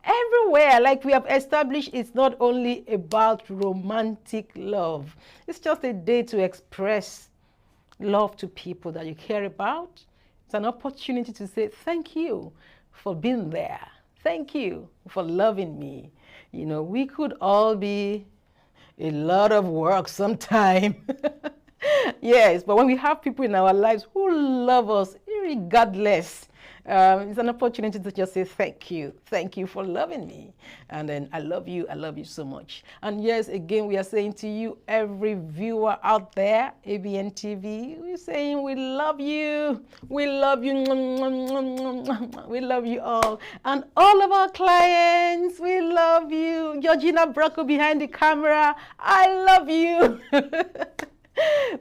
Everywhere, like we have established, it's not only about romantic love. It's just a day to express love to people that you care about. It's an opportunity to say thank you for being there. Thank you for loving me. You know, we could all be a lot of work sometime. Yes, but when we have people in our lives who love us regardless, it's an opportunity to just say thank you for loving me, and then I love you so much. And yes, again, we are saying to you, every viewer out there, Abntv, we're saying we love you, we love you, we love you all, and all of our clients, we love you. Georgina Bracco behind the camera, I love you.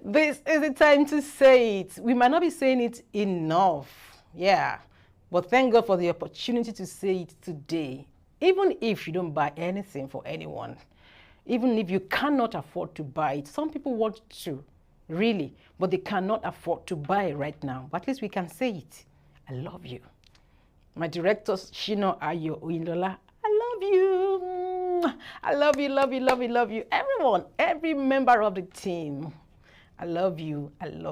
This is the time to say it. We might not be saying it enough, yeah. But thank God for the opportunity to say it today. Even if you don't buy anything for anyone, even if you cannot afford to buy it, some people want to, really, but they cannot afford to buy it right now. But at least we can say it. I love you. My director, SHINA, OYINLOLA, I love you. I love you, love you, love you, love you. Everyone, every member of the team. I love you, and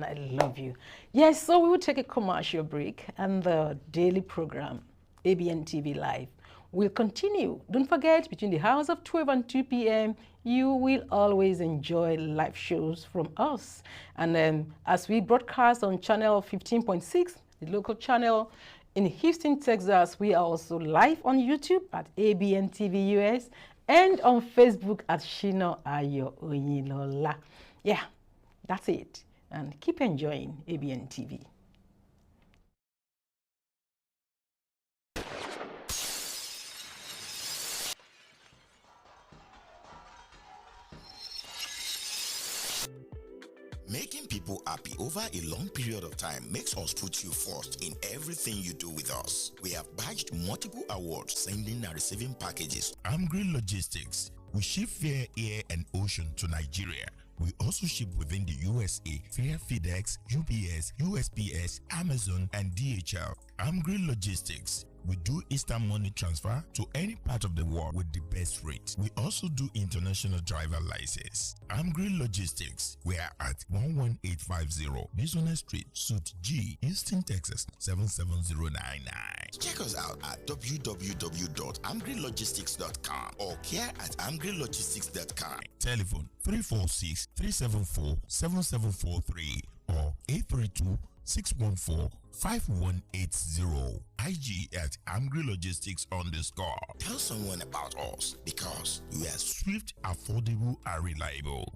I love you. Yes, so we will take a commercial break, and the daily program, Abntv Live, will continue. Don't forget, between the hours of 12 and 2 p.m., you will always enjoy live shows from us. And as we broadcast on channel 15.6, the local channel in Houston, Texas, we are also live on YouTube at Abntv US and on Facebook at SHINA OYINLOLA. Yeah. That's it. And keep enjoying Abntv. Making people happy over a long period of time makes us put you first in everything you do with us. We have badged multiple awards, sending and receiving packages. Amgri Logistics. We ship via air and ocean to Nigeria. We also ship within the USA via FedEx, UPS, USPS, Amazon, and DHL. Amgri Logistics. We do instant money transfer to any part of the world with the best rate. We also do international driver license. Amgri Logistics. We are at 11850 Business Street, Suite G, Houston, Texas 77099. Check us out at www.amgrilogistics.com or care@amgrilogistics.com. Telephone 346-374-7743 or 832-614-5180. IG at Amgri Logistics _. Tell someone about us because we are swift, affordable, and reliable.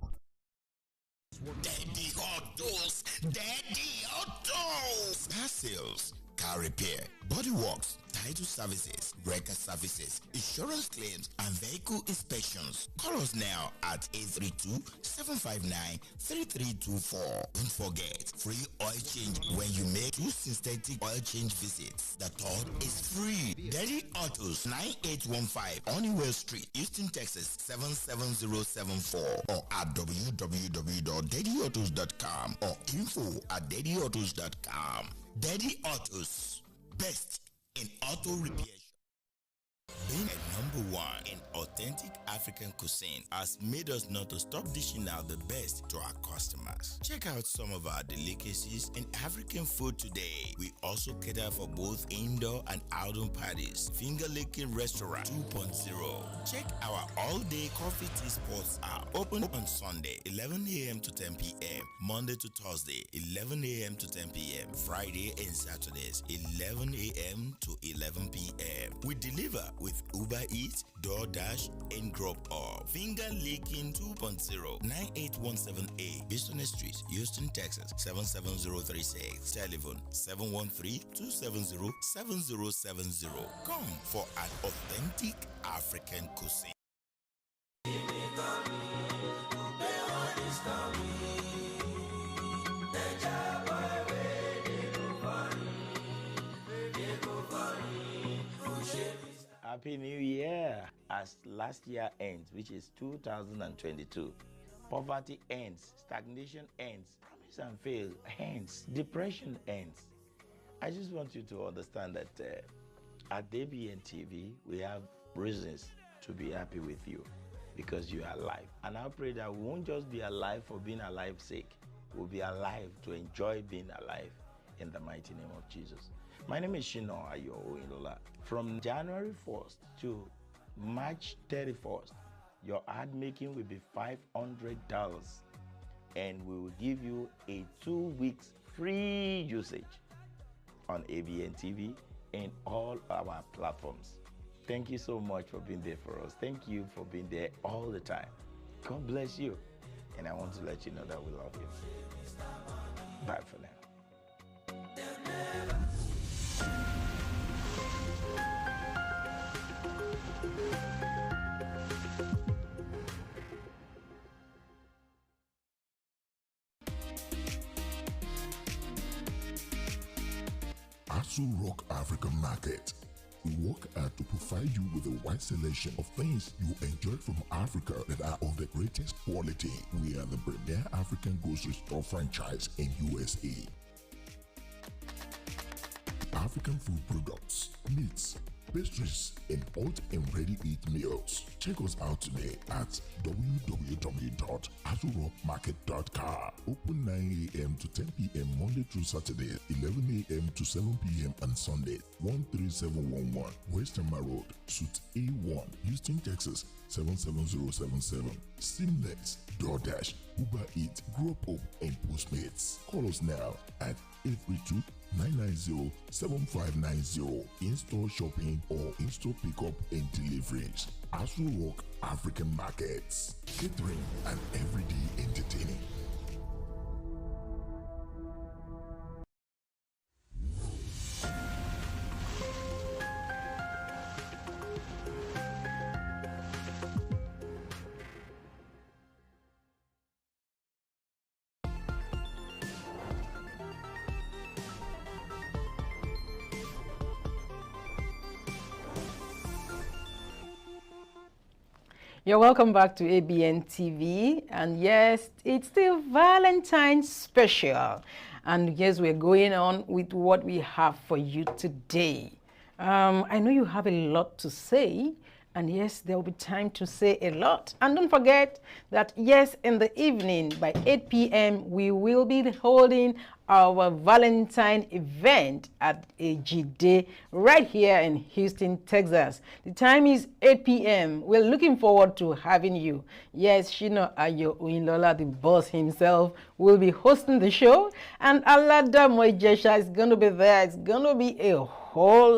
Daddy Autos! Daddy Autos! Car sales, car repair, body works, title services, record services, insurance claims, and vehicle inspections. Call us now at 832-759-3324. Don't forget, free oil change when you make 2 synthetic oil change visits. The third is free. Daddy Autos, 9815 Honeywell Street, Houston, Texas 77074, or at www.daddyautos.com or info@daddyautos.com. Daddy Autos, best in auto repair. Being a number one in authentic African cuisine has made us not to stop dishing out the best to our customers. Check out some of our delicacies in African food today. We also cater for both indoor and outdoor parties. Finger Licking Restaurant 2.0. Check our all-day coffee tea spots are open on Sunday 11 a.m. to 10 p.m. Monday to Thursday 11 a.m. to 10 p.m. Friday and Saturdays 11 a.m. to 11 p.m. We deliver with Uber Eats, DoorDash, and Grub Up. Finger Licking 2.0, 9817A, Boston Street, Houston, Texas, 77036. Telephone 713-270-7070. Come for an authentic African cuisine. Happy New Year! As last year ends, which is 2022, poverty ends, stagnation ends, promise and fail ends, depression ends. I just want you to understand that at Abntv, we have reasons to be happy with you because you are alive. And I pray that we won't just be alive for being alive's sake. We'll be alive to enjoy being alive in the mighty name of Jesus. My name is SHINA, your OYINLOLA. From January 1st to March 31st, your ad making will be $500, and we will give you a 2 weeks free usage on Abntv and all our platforms. Thank you so much for being there for us. Thank you for being there all the time. God bless you. And I want to let you know that we love you. Bye for now. Rock African Market. We work hard to provide you with a wide selection of things you enjoy from Africa that are of the greatest quality. We are the premier African grocery store franchise in USA. African food products, meats, pastries, and hot and ready-to-eat meals. Check us out today at www.azurrockmarket.com. Open 9 a.m. to 10 p.m. Monday through Saturday, 11 a.m. to 7 p.m. on Sunday. 13711 Western Road, Suite A1, Houston, Texas 77077. Seamless, DoorDash, Uber Eats, Grub Up, and Postmates. Call us now at 832-990-7590. In-store shopping or in-store pickup and deliveries. Azure Rock African Markets. Catering and everyday entertaining. You're welcome back to Abntv, and yes, it's still Valentine's special, and yes, we're going on with what we have for you today. I know you have a lot to say, and yes, there will be time to say a lot. And don't forget that yes, in the evening by 8 p.m. we will be holding our Valentine event at AGD right here in Houston, Texas. The time is 8 p.m. We're looking forward to having you. Yes, SHINA Ayo OYINLOLA, the boss himself, will be hosting the show, and Alada Moijesha is going to be there. It's going to be a whole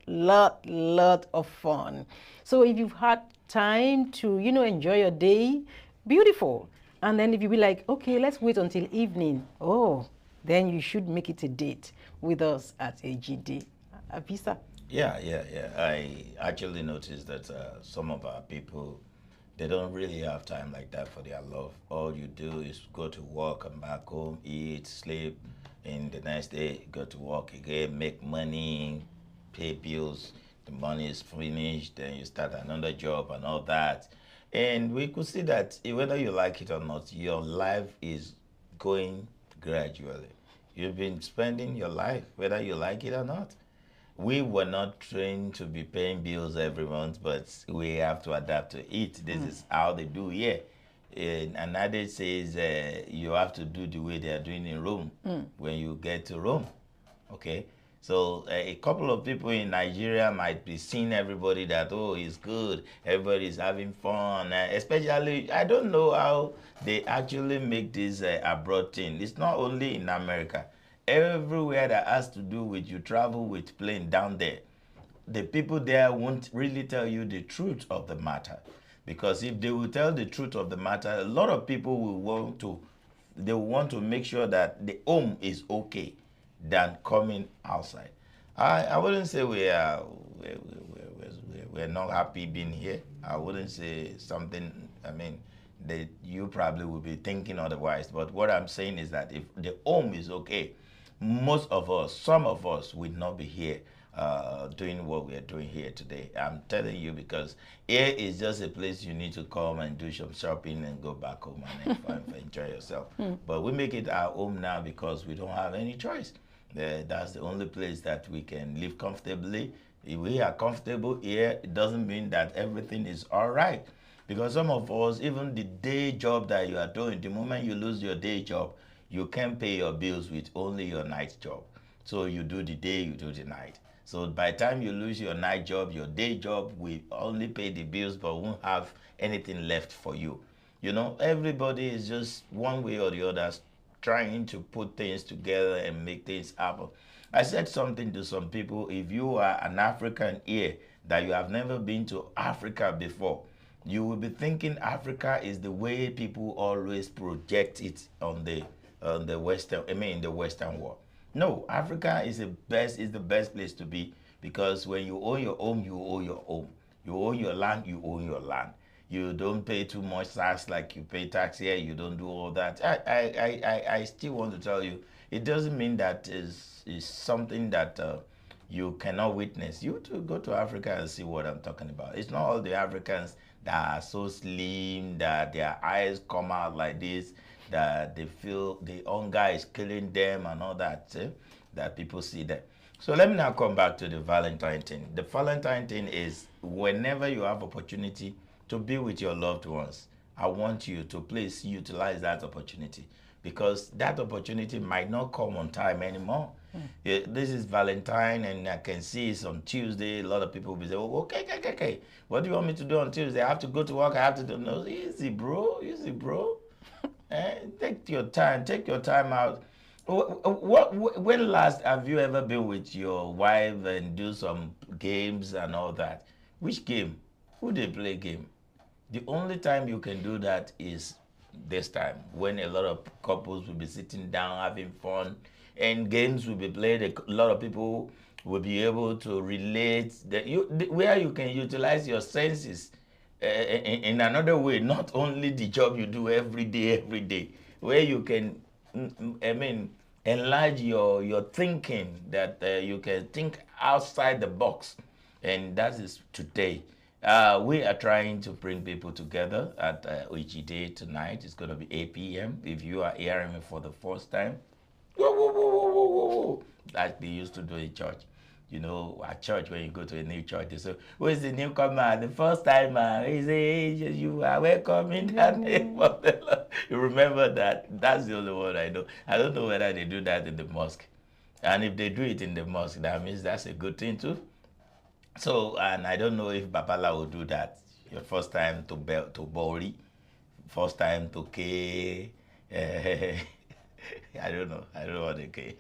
lot of fun. So if you've had time to, enjoy your day, beautiful. And then if you be like, okay, let's wait until evening. Oh, then you should make it a date with us at AGD. Visa. Yeah. I actually noticed that some of our people, they don't really have time like that for their love. All you do is go to work, come back home, eat, sleep, and the next day go to work again, make money, pay bills. The money is finished, then you start another job and all that. And we could see that whether you like it or not, your life is going gradually. You've been spending your life, whether you like it or not. we were not trained to be paying bills every month, but we have to adapt to it. This is how they do here. And another says you have to do the way they are doing in Rome when you get to Rome. Okay, so a couple of people in Nigeria might be seeing everybody that, oh, it's good, everybody's having fun, especially, I don't know how they actually make this abroad thing. It's not only in America. Everywhere that has to do with you travel with plane down there, the people there won't really tell you the truth of the matter. Because if they will tell the truth of the matter, a lot of people will want to make sure that the home is okay than coming outside. I wouldn't say we're not happy being here. I wouldn't say something, I mean, that you probably will be thinking otherwise. But what I'm saying is that if the home is okay, most of us, some of us will not be here doing what we are doing here today. I'm telling you, because here is just a place you need to come and do some shopping and go back home and enjoy yourself. But we make it our home now because we don't have any choice. That's the only place that we can live comfortably. If we are comfortable here, it doesn't mean that everything is all right. Because some of us, even the day job that you are doing, the moment you lose your day job, you can't pay your bills with only your night job. So you do the day, you do the night. So by the time you lose your night job, your day job will only pay the bills but won't have anything left for you. You know, everybody is just one way or the other trying to put things together and make things happen. I said something to some people, if you are an African here, that you have never been to Africa before, you will be thinking Africa is the way people always project it on the Western, in the Western world. No, Africa is the best place to be, because when you own your home, you own your home. You own your land, you own your land. You don't pay too much tax like you pay tax here. You don't do all that. I still want to tell you, it doesn't mean that is something that you cannot witness. You too go to Africa and see what I'm talking about. It's not all the Africans that are so slim that their eyes come out like this, that they feel the hunger is killing them and all that, that people see them. So let me now come back to the Valentine thing. The Valentine thing is whenever you have opportunity to be with your loved ones, I want you to please utilize that opportunity, because that opportunity might not come on time anymore. This is Valentine, and I can see it's on Tuesday. A lot of people will be saying, oh, okay. What do you want me to do on Tuesday? I have to go to work. I have to do, no, easy, bro. Take your time out. When last have you ever been with your wife and do some games and all that? Which game? Who they play game? The only time you can do that is this time, when a lot of couples will be sitting down having fun and games will be played. A lot of people will be able to relate, where you can utilize your senses in another way, not only the job you do every day, where you can, enlarge your thinking, that you can think outside the box. And that is today. We are trying to bring people together at OG Day tonight. It's going to be 8 p.m. If you are hearing me for the first time, like they used to do in church. You know, at church, when you go to a new church, they say, who is the newcomer? The first timer. He say, hey, you are welcome in the name of the Lord. You remember that? That's the only one I know. I don't know whether they do that in the mosque. And if they do it in the mosque, that means that's a good thing too. So, and I don't know if Babala will do that. Your first time to Bori, first time to K. I don't know what they K.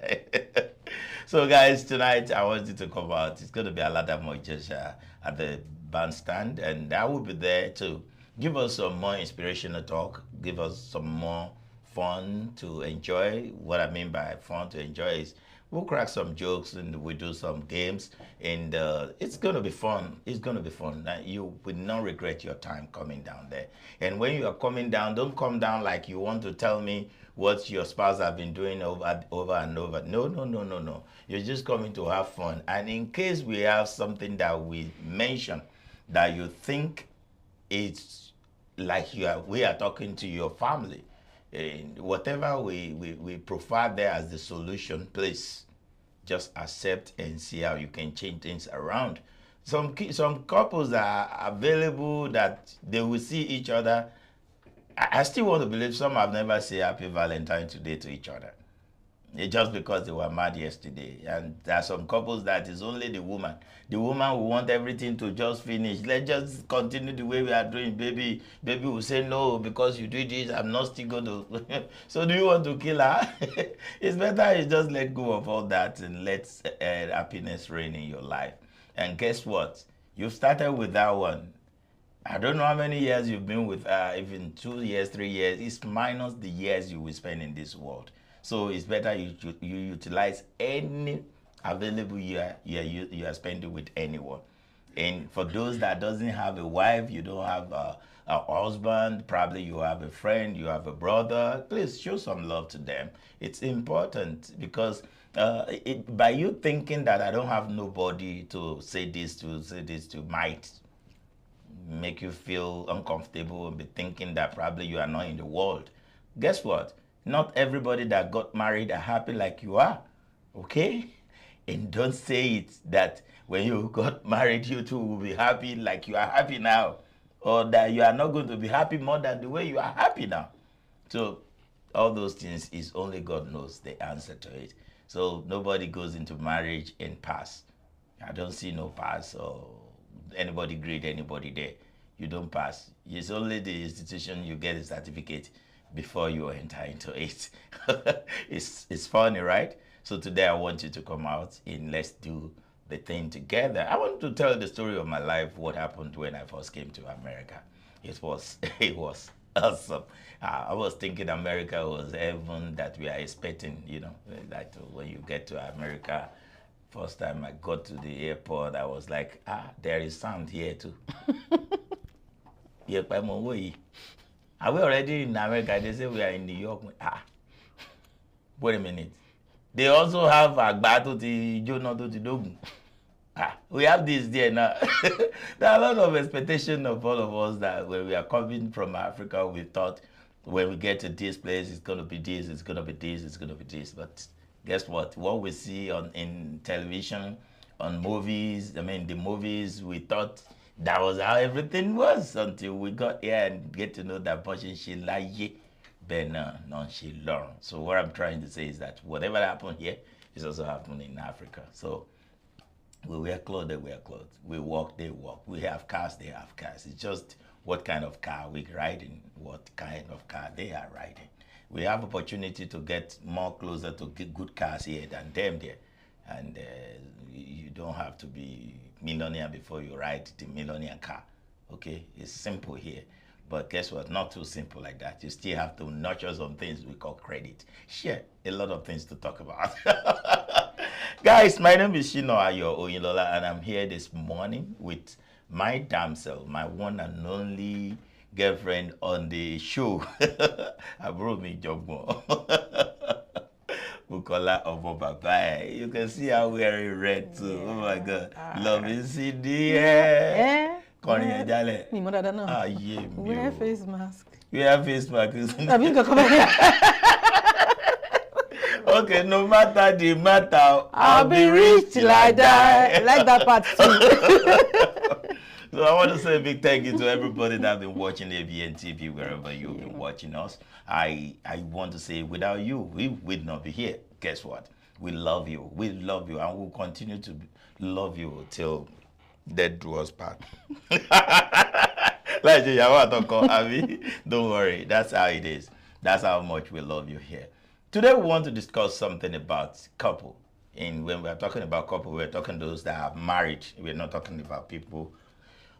So guys, tonight I want you to come out. It's going to be a lot of Mojesha at the bandstand, and I will be there to give us some more inspirational talk, give us some more fun to enjoy. What I mean by fun to enjoy is we'll crack some jokes and we do some games, and it's going to be fun. It's going to be fun. You will not regret your time coming down there. And when you are coming down, don't come down like you want to tell me what your spouse have been doing over and over. No. You're just coming to have fun. And in case we have something that we mention that you think it's like we are talking to your family, and whatever we profile there as the solution, please Just accept and see how you can change things around. Some couples are available that they will see each other. I still want to believe some have never said Happy Valentine today to each other. It's just because they were mad yesterday. And there are some couples that is only the woman. The woman will want everything to just finish. Let's just continue the way we are doing, baby. Baby will say, no, because you do this, I'm not still going to. So do you want to kill her? It's better you just let go of all that and let happiness reign in your life. And guess what? You started with that one. I don't know how many years you've been with her, even 2 years, 3 years. It's minus the years you will spend in this world. So it's better you utilize any available year you are spending with anyone. And for those that doesn't have a wife, you don't have a husband, probably you have a friend, you have a brother, please show some love to them. It's important because by you thinking that I don't have nobody to say this to might make you feel uncomfortable and be thinking that probably you are not in the world. Guess what? Not everybody that got married are happy like you are, okay? And don't say it that when you got married, you two will be happy like you are happy now, or that you are not going to be happy more than the way you are happy now. So all those things is only God knows the answer to it. So nobody goes into marriage and pass. I don't see no pass or anybody grade anybody there. You don't pass. It's only the institution you get a certificate before you enter into it. It's funny, right? So today I want you to come out and let's do the thing together. I want to tell the story of my life, what happened when I first came to America. It was awesome. I was thinking America was heaven that we are expecting, you know, that when you get to America, first time I got to the airport, I was like, there is sound here too. Are we already in America? They say we are in New York. Wait a minute. They also have Agbato to Jonah to Dogun. We have this there now. There are a lot of expectation of all of us that when we are coming from Africa, we thought when we get to this place, it's going to be this, it's going to be this, it's going to be this. But guess what? What we see in television, on movies, I mean, the movies, we thought that was how everything was until we got here and get to know that portion she like ben non she learn. So what I'm trying to say is that whatever happened here is also happening in Africa. So we wear clothes, they wear clothes. We walk, they walk. We have cars, they have cars. It's just what kind of car we're riding, what kind of car they are riding. We have opportunity to get more closer to get good cars here than them there. And you don't have to be millionaire before you ride the millionaire car. Okay, it's simple here. But guess what? Not too simple like that. You still have to nurture some things we call credit. Share a lot of things to talk about. Guys, my name is SHINA, your OYINLOLA, and I'm here this morning with my damsel, my one and only girlfriend on the show. I brought me Jogbo. Bukola Omobabai. You can see how wearing red too. Oh my God. Love is in the air. Korean Jale. Yeah. Wear face mask. Wear face mask. Okay, no matter the matter, I'll be rich till I die. Like that part too. So I want to say a big thank you to everybody that have been watching Abntv wherever you've been watching us. I want to say without you, we would not be here. Guess what? We love you. We love you, and we'll continue to love you till death do us part. Don't worry. That's how it is. That's how much we love you here. Today we want to discuss something about couple. And when we're talking about couple, we're talking those that are married. We're not talking about people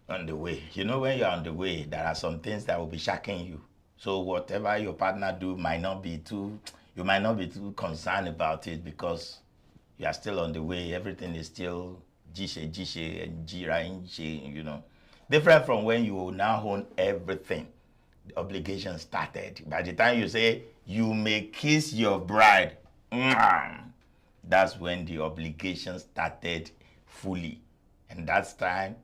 on the way. You know, when you're on the way, there are some things that will be shocking you. So whatever your partner do you might not be too concerned about it because you are still on the way. Everything is still jishe and jira, you know. Different from when you now own everything. The obligation started. By the time you say you may kiss your bride, that's when the obligation started fully. And that's time,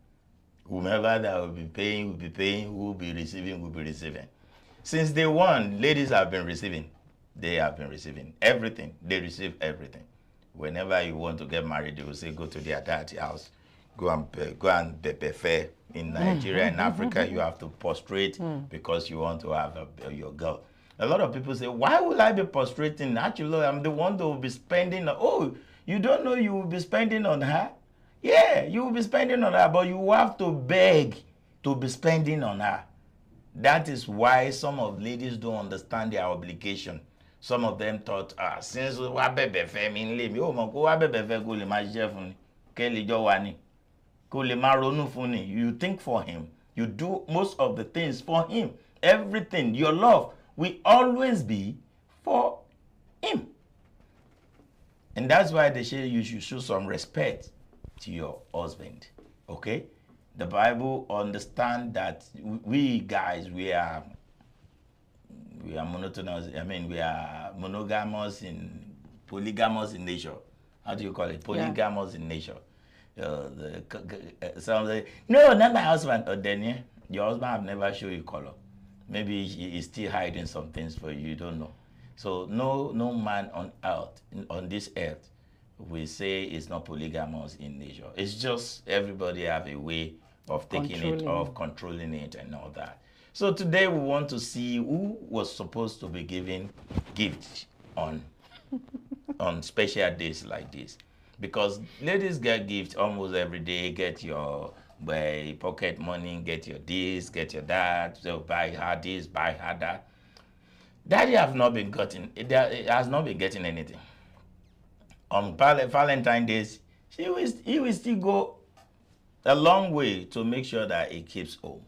whomever that will be paying, who will be receiving, will be receiving. Since day one, ladies have been receiving. They have been receiving everything. They receive everything. Whenever you want to get married, they will say, go to their dad's house. Go and prepare. In Nigeria and Africa, you have to prostrate because you want to have your girl. A lot of people say, why will I be prostrating? Actually, I'm the one that will be spending. Oh, you don't know you will be spending on her? Yeah, you will be spending on her, but you have to beg to be spending on her. That is why some of ladies don't understand their obligation. Some of them thought, since we are baby family, you think for him. You do most of the things for him. Everything, your love will always be for him. And that's why they say you should show some respect to your husband. Okay? The Bible understands that we guys, we are monotonous. I mean, we are monogamous in polygamous in nature. How do you call it? Polygamous in nature. Some say, no, not my husband. Or then your husband have never shown you color. Maybe he is still hiding some things for you. You don't know. So no man on earth, on this earth, we say it's not polygamous in nature. It's just everybody have a way of taking it, of controlling it and all that. So today we want to see who was supposed to be giving gifts on special days like this. Because ladies get gifts almost every day, get your pocket money, get your this, get your that, so buy her this, buy her that. Daddy has not been getting anything. On Valentine's Day, he will still go a long way to make sure that he keeps home.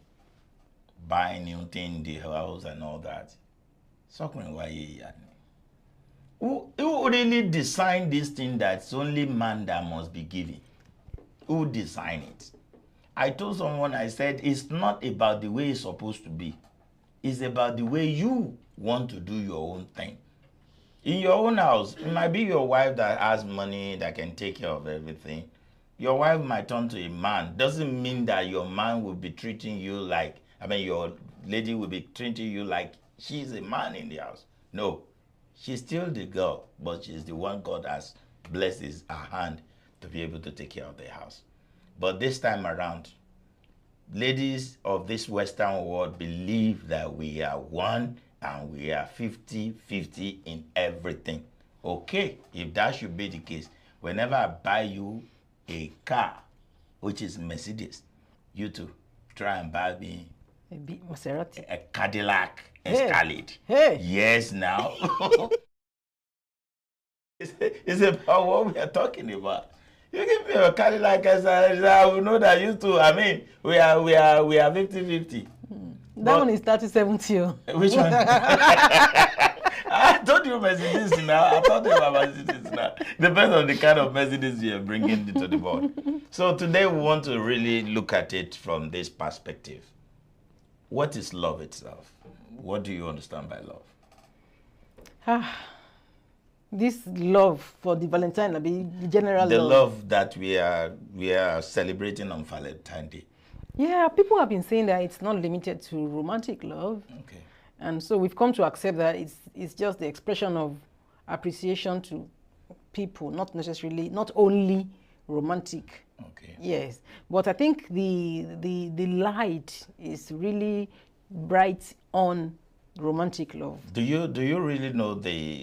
Buy new things in the house and all that. Who really designed this thing that's only man that must be giving? Who designed it? I told someone, I said, it's not about the way it's supposed to be. It's about the way you want to do your own thing. In your own house, it might be your wife that has money that can take care of everything. Your wife might turn to a man. Doesn't mean that your man will be treating you like, your lady will be treating you like she's a man in the house. No. She's still the girl, but she's the one God has blessed her hand to be able to take care of the house. But this time around, ladies of this Western world believe that we are one and we are 50-50 in everything. Okay, if that should be the case, whenever I buy you a car, which is Mercedes, you too, try and buy me a Maserati, a Cadillac Escalade. Hey. Yes, now. It's about what we are talking about. You give me a Cadillac Escalade, I will know that you two. We are 50-50. That one is 30-70. Which one? I told you Mercedes now. I thought you about Mercedes now. Depends on the kind of Mercedes you're bringing into the board. So today we want to really look at it from this perspective. What is love itself? What do you understand by love? This love for the Valentine, the general love. The love that we are celebrating on Valentine's Day. Yeah, people have been saying that it's not limited to romantic love. Okay. And so we've come to accept that it's just the expression of appreciation to people, not only romantic. Okay. Yes. But I think the light is really bright on romantic love. Do you really know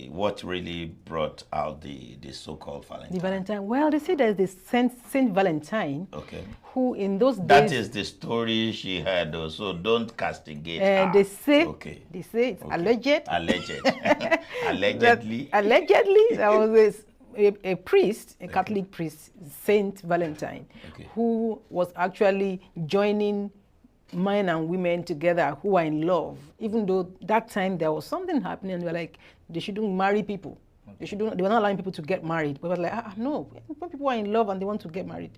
what really brought out the so-called Valentine? The Valentine. Well, they say there's the Saint Valentine. Okay. Who in those days. That is the story she had, so don't castigate her. They say. Okay. They say it's alleged. Allegedly. Allegedly, there was a priest, a Catholic priest, Saint Valentine, who was actually joining men and women together who are in love, even though that time there was something happening and they were like, they shouldn't marry people. They were not allowing people to get married. But it was like, no, when people are in love and they want to get married,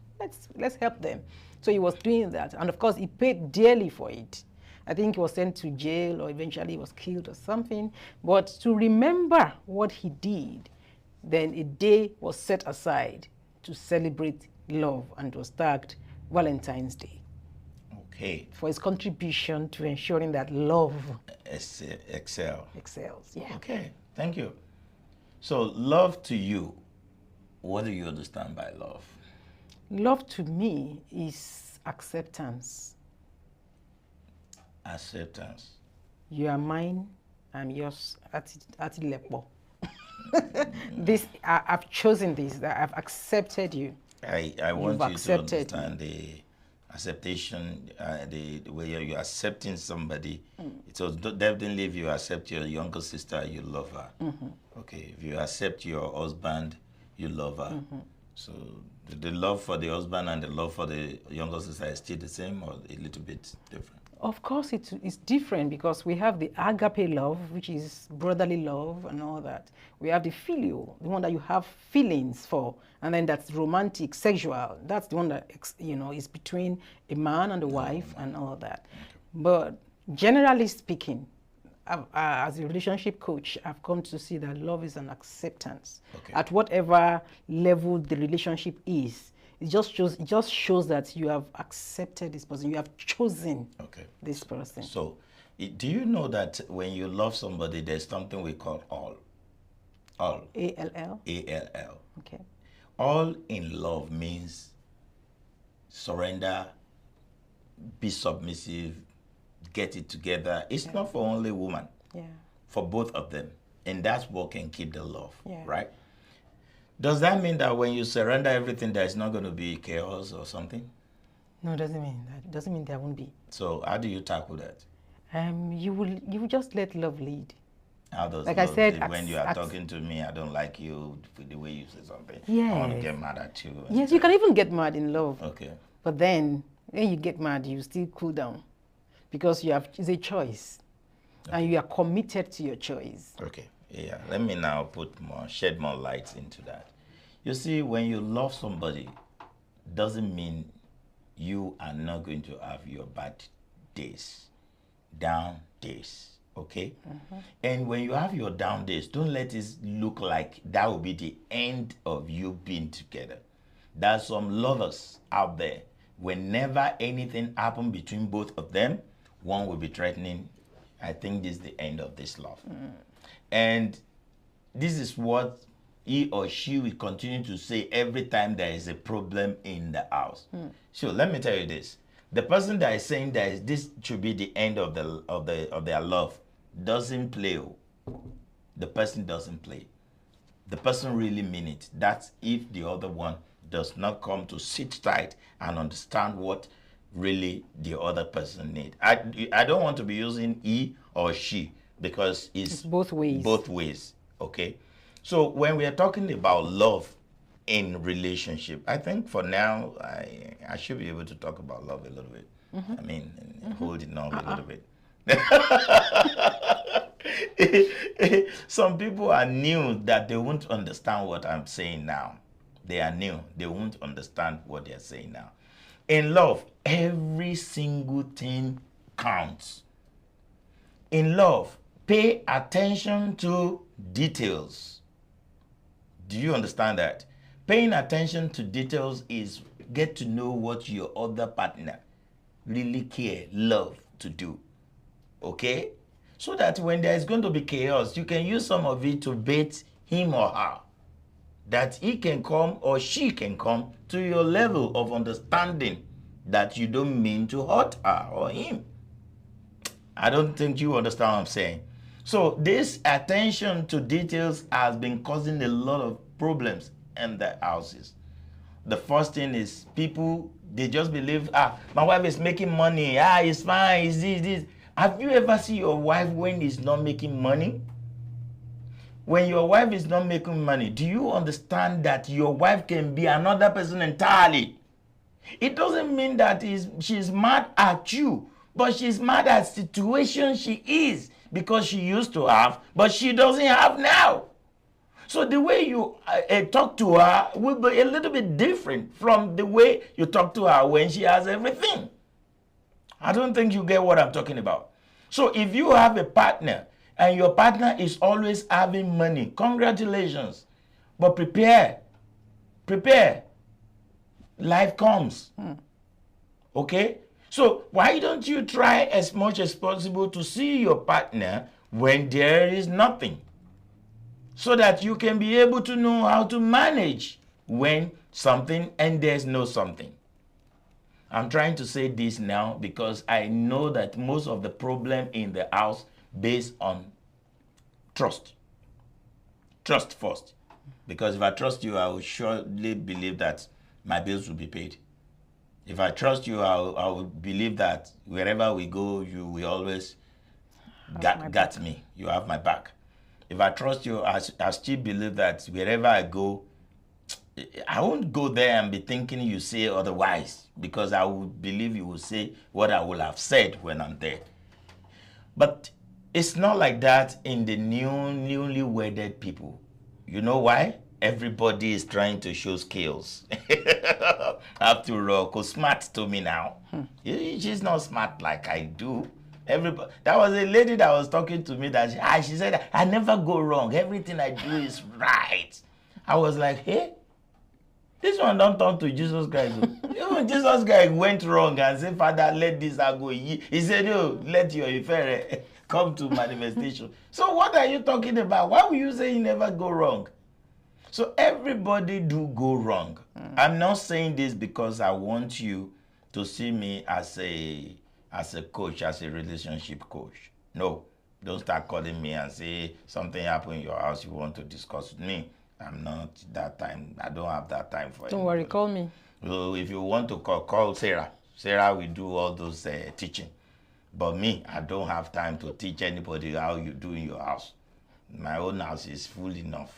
let's help them. So he was doing that. And of course, he paid dearly for it. I think he was sent to jail or eventually he was killed or something. But to remember what he did, then a day was set aside to celebrate love, and it was tagged Valentine's Day. Okay. For his contribution to ensuring that love excels. Yeah. Okay, thank you. So love to you What do you understand by love? Love to me is acceptance. Acceptance. You are mine, I'm yours. At lepo. This I've chosen this. That I've accepted you. I want you to understand the acceptation, the way you're accepting somebody. It was definitely if you accept your younger sister, you love her. Okay, if you accept your husband, you love her. So the love for the husband and the love for the younger sister is still the same or a little bit different? Of course, it's different because we have the agape love, which is brotherly love and all that. We have the filial, the one that you have feelings for, and then that's romantic, sexual. That's the one that, you know, is between a man and a wife and all that. But generally speaking, as a relationship coach, I've come to see that love is an acceptance at whatever level the relationship is. It just shows that you have accepted this person. You have chosen this person. So, do you know that when you love somebody, there's something we call all? All. A-L-L? A-L-L. Okay. All in love means surrender, be submissive, get it together. It's not for only woman. Yeah. For both of them. And that's what can keep the love, yeah. right? Does that mean that when you surrender everything, there's not going to be chaos or something? No, it doesn't mean that. It doesn't mean there won't be. So how do you tackle that? You will just let love lead. How does like love I said, lead? When you are talking to me, I don't like you with the way you say something. Yes. I want to get mad at you. Yes, you can even get mad in love. Okay. But then when you get mad, you still cool down because it's a choice, and you are committed to your choice. Okay. Yeah, let me now shed more light into that. You see, when you love somebody, doesn't mean you are not going to have your bad days, down days, okay? And when you have your down days, don't let it look like that will be the end of you being together. There's some lovers out there, whenever anything happens between both of them, one will be threatening, I think this is the end of this love. And this is what he or she will continue to say every time there is a problem in the house. So let me tell you this. The person that is saying that this should be the end of their love doesn't play. The person doesn't play. The person really means it. That's if the other one does not come to sit tight and understand what really the other person needs. I don't want to be using he or she because it's both ways. Both ways, okay? So when we are talking about love in relationship, I think for now, I should be able to talk about love a little bit. I mean, hold it on a little bit. Some people are new that they won't understand what I'm saying now. They are new. They won't understand what they're saying now. In love, every single thing counts. In love, pay attention to details. Do you understand that? Paying attention to details is get to know what your other partner really care, love to do. Okay? So that when there is going to be chaos, you can use some of it to bait him or her. That he can come or she can come to your level of understanding that you don't mean to hurt her or him. I don't think you understand what I'm saying. So this attention to details has been causing a lot of problems in the houses. The first thing is people, they just believe, my wife is making money, it's fine, it's this. Have you ever seen your wife when he's not making money? When your wife is not making money, do you understand that your wife can be another person entirely? It doesn't mean that she's mad at you, but she's mad at the situation she is because she used to have, but she doesn't have now. So the way you talk to her will be a little bit different from the way you talk to her when she has everything. I don't think you get what I'm talking about. So if you have a partner and your partner is always having money, congratulations. But prepare. Life comes. Okay? So why don't you try as much as possible to see your partner when there is nothing? So that you can be able to know how to manage when something and there's no something. I'm trying to say this now because I know that most of the problem in the house based on trust. Trust first. Because if I trust you, I will surely believe that my bills will be paid. If I trust you, I will believe that wherever we go, you will always got me. You have my back. If I trust you, I still believe that wherever I go, I won't go there and be thinking you say otherwise, because I would believe you will say what I will have said when I'm there. But it's not like that in the newly wedded people. You know why? Everybody is trying to show skills. After all, because smart to me now. She's not smart like I do. Everybody. That was a lady that was talking to me that she said, I never go wrong. Everything I do is right. I was like, hey, this one don't turn to Jesus Christ. Even Jesus Christ went wrong and said, Father, let this go. He said, yo, let your affair come to manifestation. So what are you talking about? Why will you say you never go wrong? So everybody do go wrong. I'm not saying this because I want you to see me as a coach, as a relationship coach. No, don't start calling me and say something happened in your house you want to discuss with me. I'm not that time. I don't have that time for it. Don't worry, call me. So if you want to call Sarah. Sarah will do all those teaching. But me, I don't have time to teach anybody how you do in your house. My own house is full enough.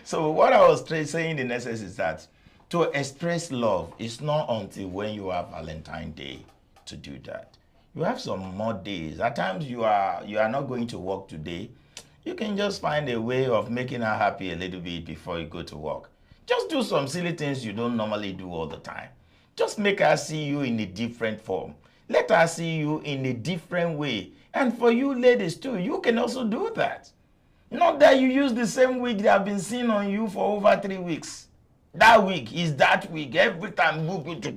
So what I was saying in essence is that to express love, it's not until when you have Valentine's Day to do that. You have some more days. At times you are not going to work today. You can just find a way of making her happy a little bit before you go to work. Just do some silly things you don't normally do all the time. Just make her see you in a different form. Let her see you in a different way. And for you ladies too, you can also do that. Not that you use the same wig that have been seen on you for over 3 weeks. That wig is that wig. Every time you go to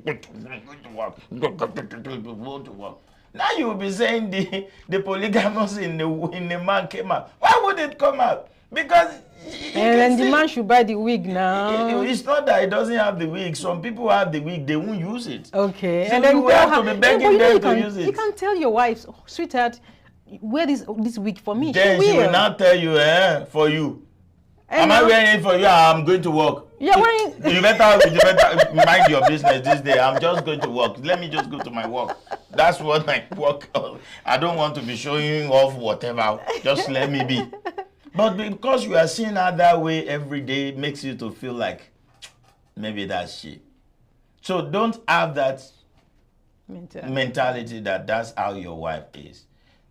work. Now you will be saying the polygamous in the man came out. Why would it come out? Because and the man should buy the wig now. It's not that he doesn't have the wig. Some people have the wig, they won't use it. Okay. So and then you have to be begging them to use it. You can tell your wife, oh, sweetheart, wear this wig for me. Then she will not tell you, for you. Am I wearing it for you? I'm going to work. Yeah, wearing. You better mind your business this day. I'm just going to work. Let me just go to my work. That's what I work on. I don't want to be showing off whatever. Just let me be. But because you are seeing her that way every day, it makes you to feel like maybe that's she. So don't have that mentality that that's how your wife is.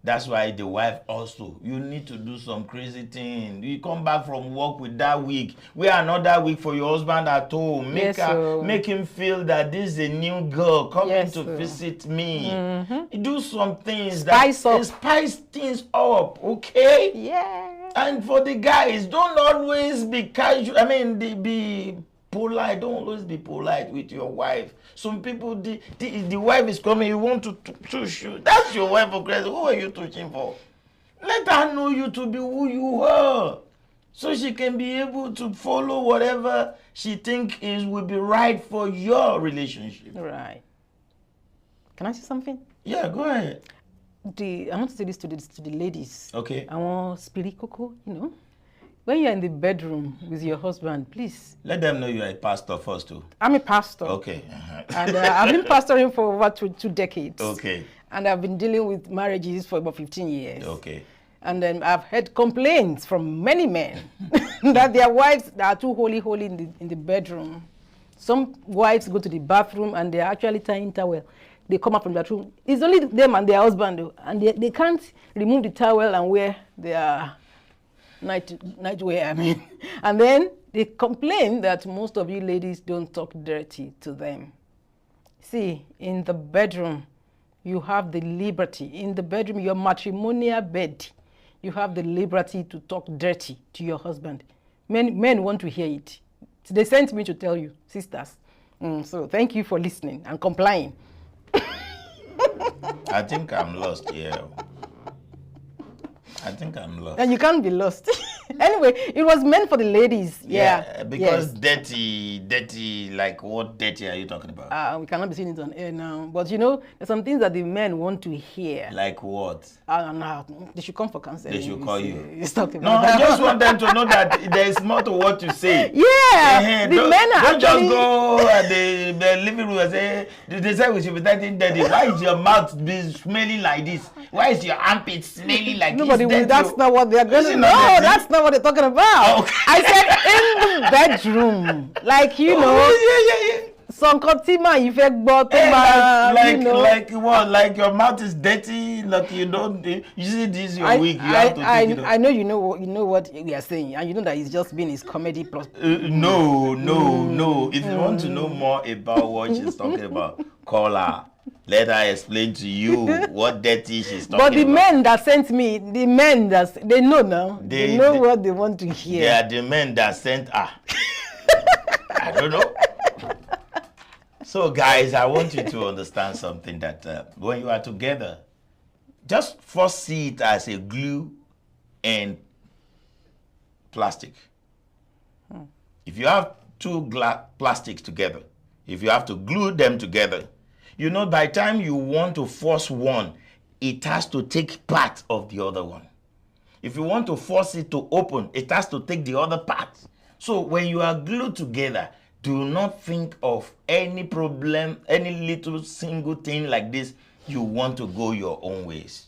That's why the wife also, you need to do some crazy thing. You come back from work with that wig. Wear another wig for your husband at home. Make him feel that this is a new girl coming to visit me. Do some things spice things up, okay? Yeah. And for the guys, don't always be casual. I mean, be polite. Don't always be polite with your wife. Some people, the wife is coming, you want to touch you. That's your wife for Christ. Who are you touching for? Let her know you to be who you are. So she can be able to follow whatever she thinks will be right for your relationship. Right. Can I say something? Yeah, go ahead. I want to say this to the ladies. Okay. I want spirit cocoa, When you're in the bedroom with your husband, please. Let them know you're a pastor first too. I'm a pastor. Okay. And I've been pastoring for over two decades. Okay. And I've been dealing with marriages for about 15 years. Okay. And then I've heard complaints from many men that their wives are too holy in the bedroom. Some wives go to the bathroom and they're actually tying towel. They come up from the bathroom. It's only them and their husband, though, and they can't remove the towel and wear their nightwear, And then they complain that most of you ladies don't talk dirty to them. See, in the bedroom, you have the liberty. In the bedroom, your matrimonial bed, you have the liberty to talk dirty to your husband. Men want to hear it. They sent me to tell you, sisters. So thank you for listening and complying. I think I'm lost here. I think I'm lost. And you can't be lost. Anyway, it was meant for the ladies. Yeah. Because dirty, like what dirty are you talking about? We cannot be seeing it on air now. But you know, there's some things that the men want to hear. Like what? They should come for counseling. They should call you. I just want them to know that there is more to what you say. Yeah. The men are don't just go at the living room and say, they say we should be touching dirty. Why is your mouth be smelling like this? Why is your armpit smelling like this? That's not what they're going to know. That's not what they're talking about. Okay. I said in the bedroom. Like, you know. Some contima you like what? Like your mouth is dirty. Like you don't. You see this is your wig. You have to take it off. I know you know what we are saying, and you know that it's just been his comedy plus. No. If you want to know more about what she's talking about, call her. Let her explain to you what dirty she's talking about. But the men that sent me, they know now. They know what they want to hear. They are the men that sent her. I don't know. So, guys, I want you to understand something that when you are together, just first see it as a glue and plastic. If you have two plastics together, if you have to glue them together, you know, by the time you want to force one, it has to take part of the other one. If you want to force it to open, it has to take the other part. So when you are glued together, do not think of any problem, any little single thing like this. You want to go your own ways.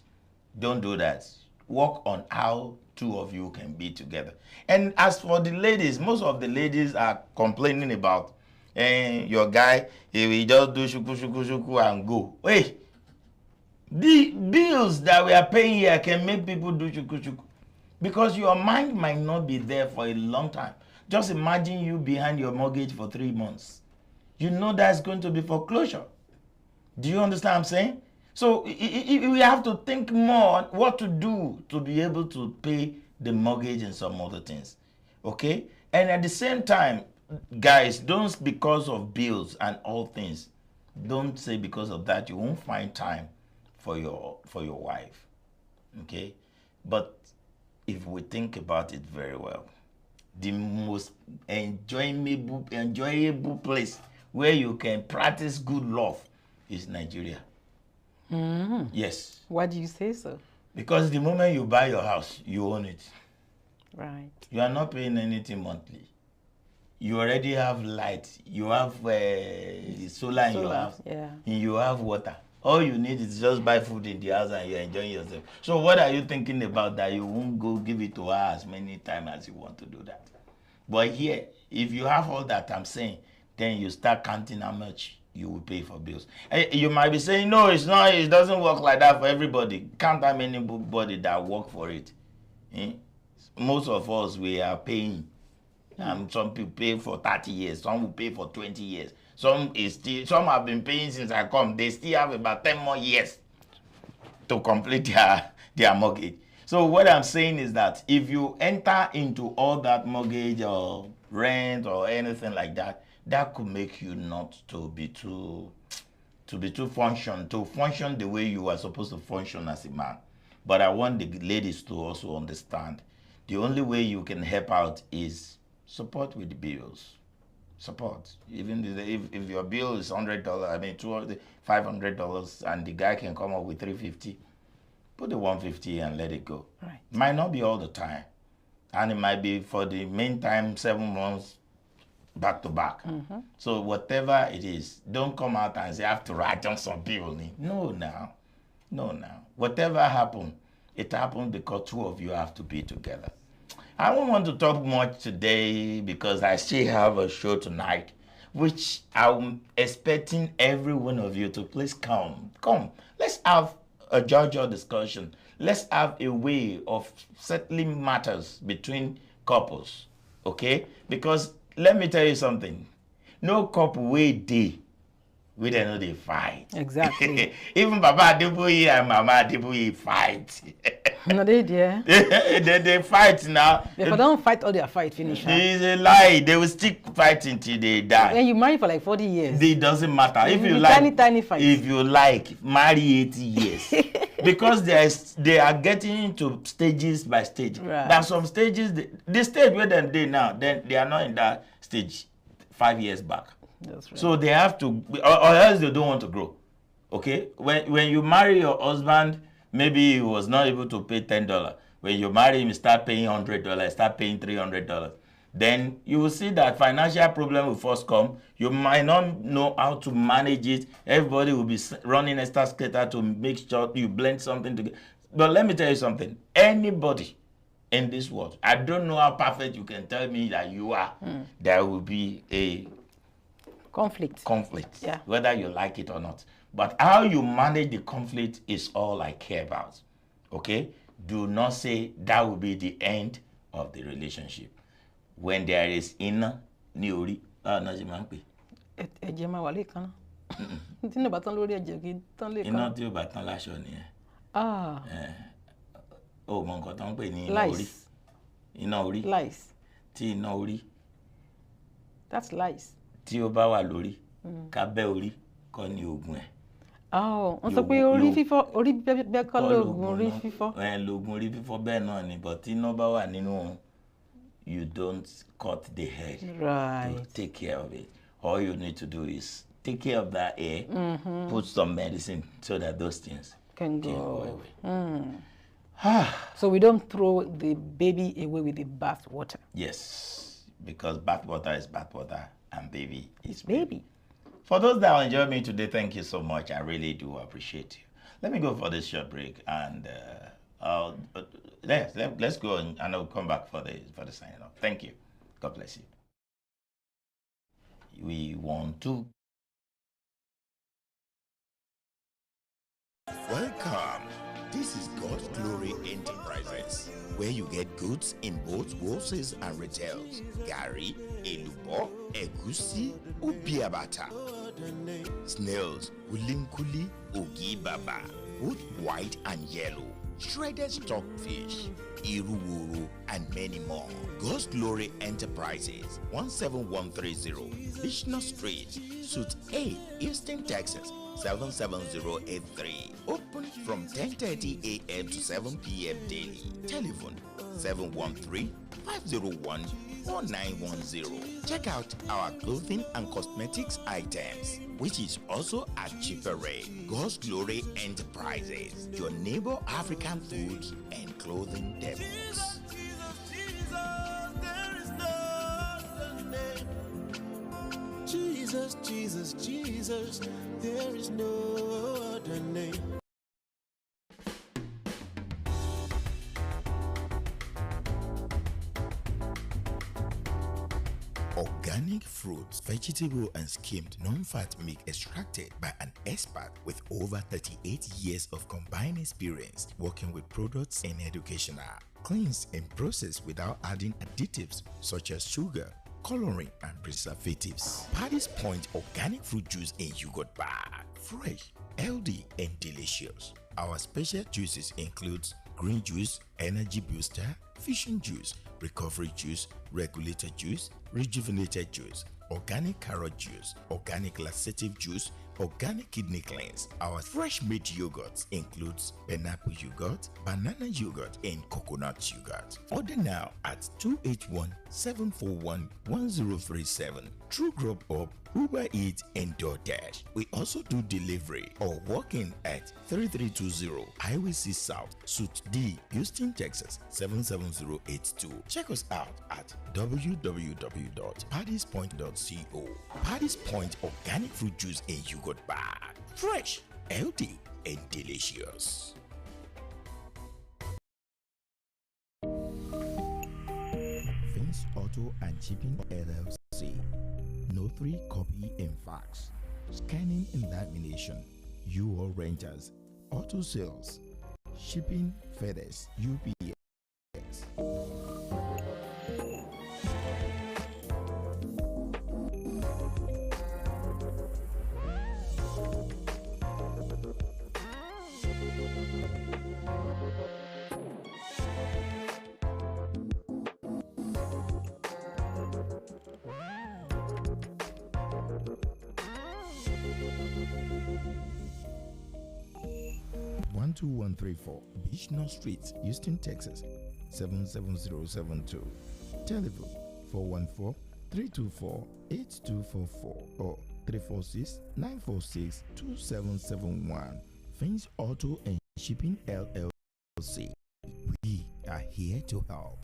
Don't do that. Work on how two of you can be together. And as for the ladies, most of the ladies are complaining about your guy, he will just do shuku and go. Wait, the bills that we are paying here can make people do shuku because your mind might not be there for a long time. Just imagine you behind your mortgage for 3 months. You know that's going to be foreclosure. Do you understand what I'm saying? So we have to think more what to do to be able to pay the mortgage and some other things. Okay? And at the same time, guys, don't because of bills and all things, don't say because of that you won't find time for your wife. Okay? But if we think about it very well, the most enjoyable place where you can practice good love is Nigeria. Mm-hmm. Yes. Why do you say so? Because the moment you buy your house, you own it. Right. You are not paying anything monthly. You already have light. You have solar in your house. Yeah. And you have water. All you need is just buy food in the house and you're enjoying yourself. So what are you thinking about that you won't go give it to her as many times as you want to do that? But here, if you have all that I'm saying, then you start counting how much you will pay for bills. You might be saying, no, it's not, it doesn't work like that for everybody. Count how many anybody that work for it. Most of us, we are paying. Some people pay for 30 years, some will pay for 20 years. Some have been paying since I come. They still have about 10 more years to complete their mortgage. So what I'm saying is that if you enter into all that mortgage or rent or anything like that, that could make you not to function the way you are supposed to function as a man. But I want the ladies to also understand the only way you can help out is support with the bills. Support. Even if your bill is $100, I mean $500, and the guy can come up with $350, put the $150 and let it go. Right. It might not be all the time, and it might be for the meantime 7 months back to back. Mm-hmm. So whatever it is, don't come out and say I have to write on some people. No, now. Whatever happened, it happened because two of you have to be together. I don't want to talk much today because I still have a show tonight, which I'm expecting every one of you to please come. Come, let's have a judicial discussion. Let's have a way of settling matters between couples, okay? Because let me tell you something. No couple way day, we don't know they fight. Exactly. Even Baba Adeboye and Mama Adeboye fight. No, they did. They fight now. If they don't fight, all their fight finish. It's a lie. They will still fight until they die. When you marry for like 40 years. It doesn't matter. If you like, tiny fight. If you like, marry 80 years. because they are getting into stages by stage. Right. There are some stages, the stage where they now, then they are not in that stage 5 years back. That's right. So they have to, or else they don't want to grow. Okay? When you marry your husband, maybe he was not able to pay $10. When you marry him, start paying $100, start paying $300. Then you will see that financial problem will first come. You might not know how to manage it. Everybody will be running extra skater to make sure you blend something together. But let me tell you something. Anybody in this world, I don't know how perfect you can tell me that you are. There will be a conflict, yeah, whether you like it or not. But how you manage the conflict is all I care about. Okay? Do not say that will be the end of the relationship. When there is inner niori, no, you man pe. Ẹ̀jẹ̀ máa wà lẹ́ẹ̀kan náà. Tí ní bàtán lórí ẹ̀jẹ̀ kì í tán lẹ́ẹ̀kan. Iná tí ó bàtán láṣọ nìyẹn. Ó mọ nǹkan tó ń pè ní iná orí. Iná orí. Lies. Tí iná orí. That's lies. Tí ó bá wà lórí, kábẹ́ orí kọ́ ni oògùn ẹ̀. Wọ́n sọ pé orí fífọ́, orí bẹ́ẹ̀ kọ́ lóògùn orí fífọ́. Lóògùn orí fífọ́ bẹ́ẹ̀ náà ni, but tí iná bá wà nínú, you don't cut the head. Right. To take care of it. All you need to do is take care of that hair, put some medicine so that those things can go away. So we don't throw the baby away with the bath water. Yes, because bath water is bath water and baby is baby. For those that enjoyed me today, thank you so much. I really do appreciate you. Let me go for this short break and let's go and I'll come back for the signing off. Thank you. God bless you. We want to welcome. This is God's Glory Enterprises, where you get goods in both wholesales and retails. Gari, elubo, egusi, ubiabata, snails, ulinkuli, ugi baba, both white and yellow, shredded stockfish, iruwuru, and many more. God's Glory Enterprises, 17130, Bishna Street, Suite A, Houston, Texas, 77083. Open from 10:30 a.m. to 7 p.m. daily. Telephone 713-501-4910. Check out our clothing and cosmetics items, which is also at cheaper rate. God's Glory Enterprises, your neighbor African foods and clothing depots. Jesus, Jesus, Jesus, there is no other name. Organic fruits, vegetable and skimmed non-fat milk extracted by an expert with over 38 years of combined experience working with products in educational, cleansed and processed without adding additives such as sugar, coloring and preservatives. Paddy's Point organic fruit juice in yogurt bag, fresh, healthy and delicious. Our special juices includes green juice, energy booster, fusion juice, recovery juice, regulator juice, rejuvenated juice, organic carrot juice, organic laxative juice, organic kidney cleanse. Our fresh made yogurt includes pineapple yogurt, banana yogurt, and coconut yogurt. Order now at 281-741-1037. True Grub Up, Uber Eats, and DoorDash. We also do delivery or walk-in at 3320 Highway C South, Suite D, Houston, Texas 77082. Check us out at www.paddyspoint.co. Paddy's Point organic fruit juice and yogurt bag. Fresh, healthy, and delicious. Vince Auto and Shipping LLC. No 3 copy and fax. Scanning and lamination. UO renters. Auto sales. Shipping, FedEx, UPS. 12134 Beach North Street, Houston, Texas 77072. Telephone 414-324-8244 or 346-946-2771. Fins Auto and Shipping LLC. We are here to help.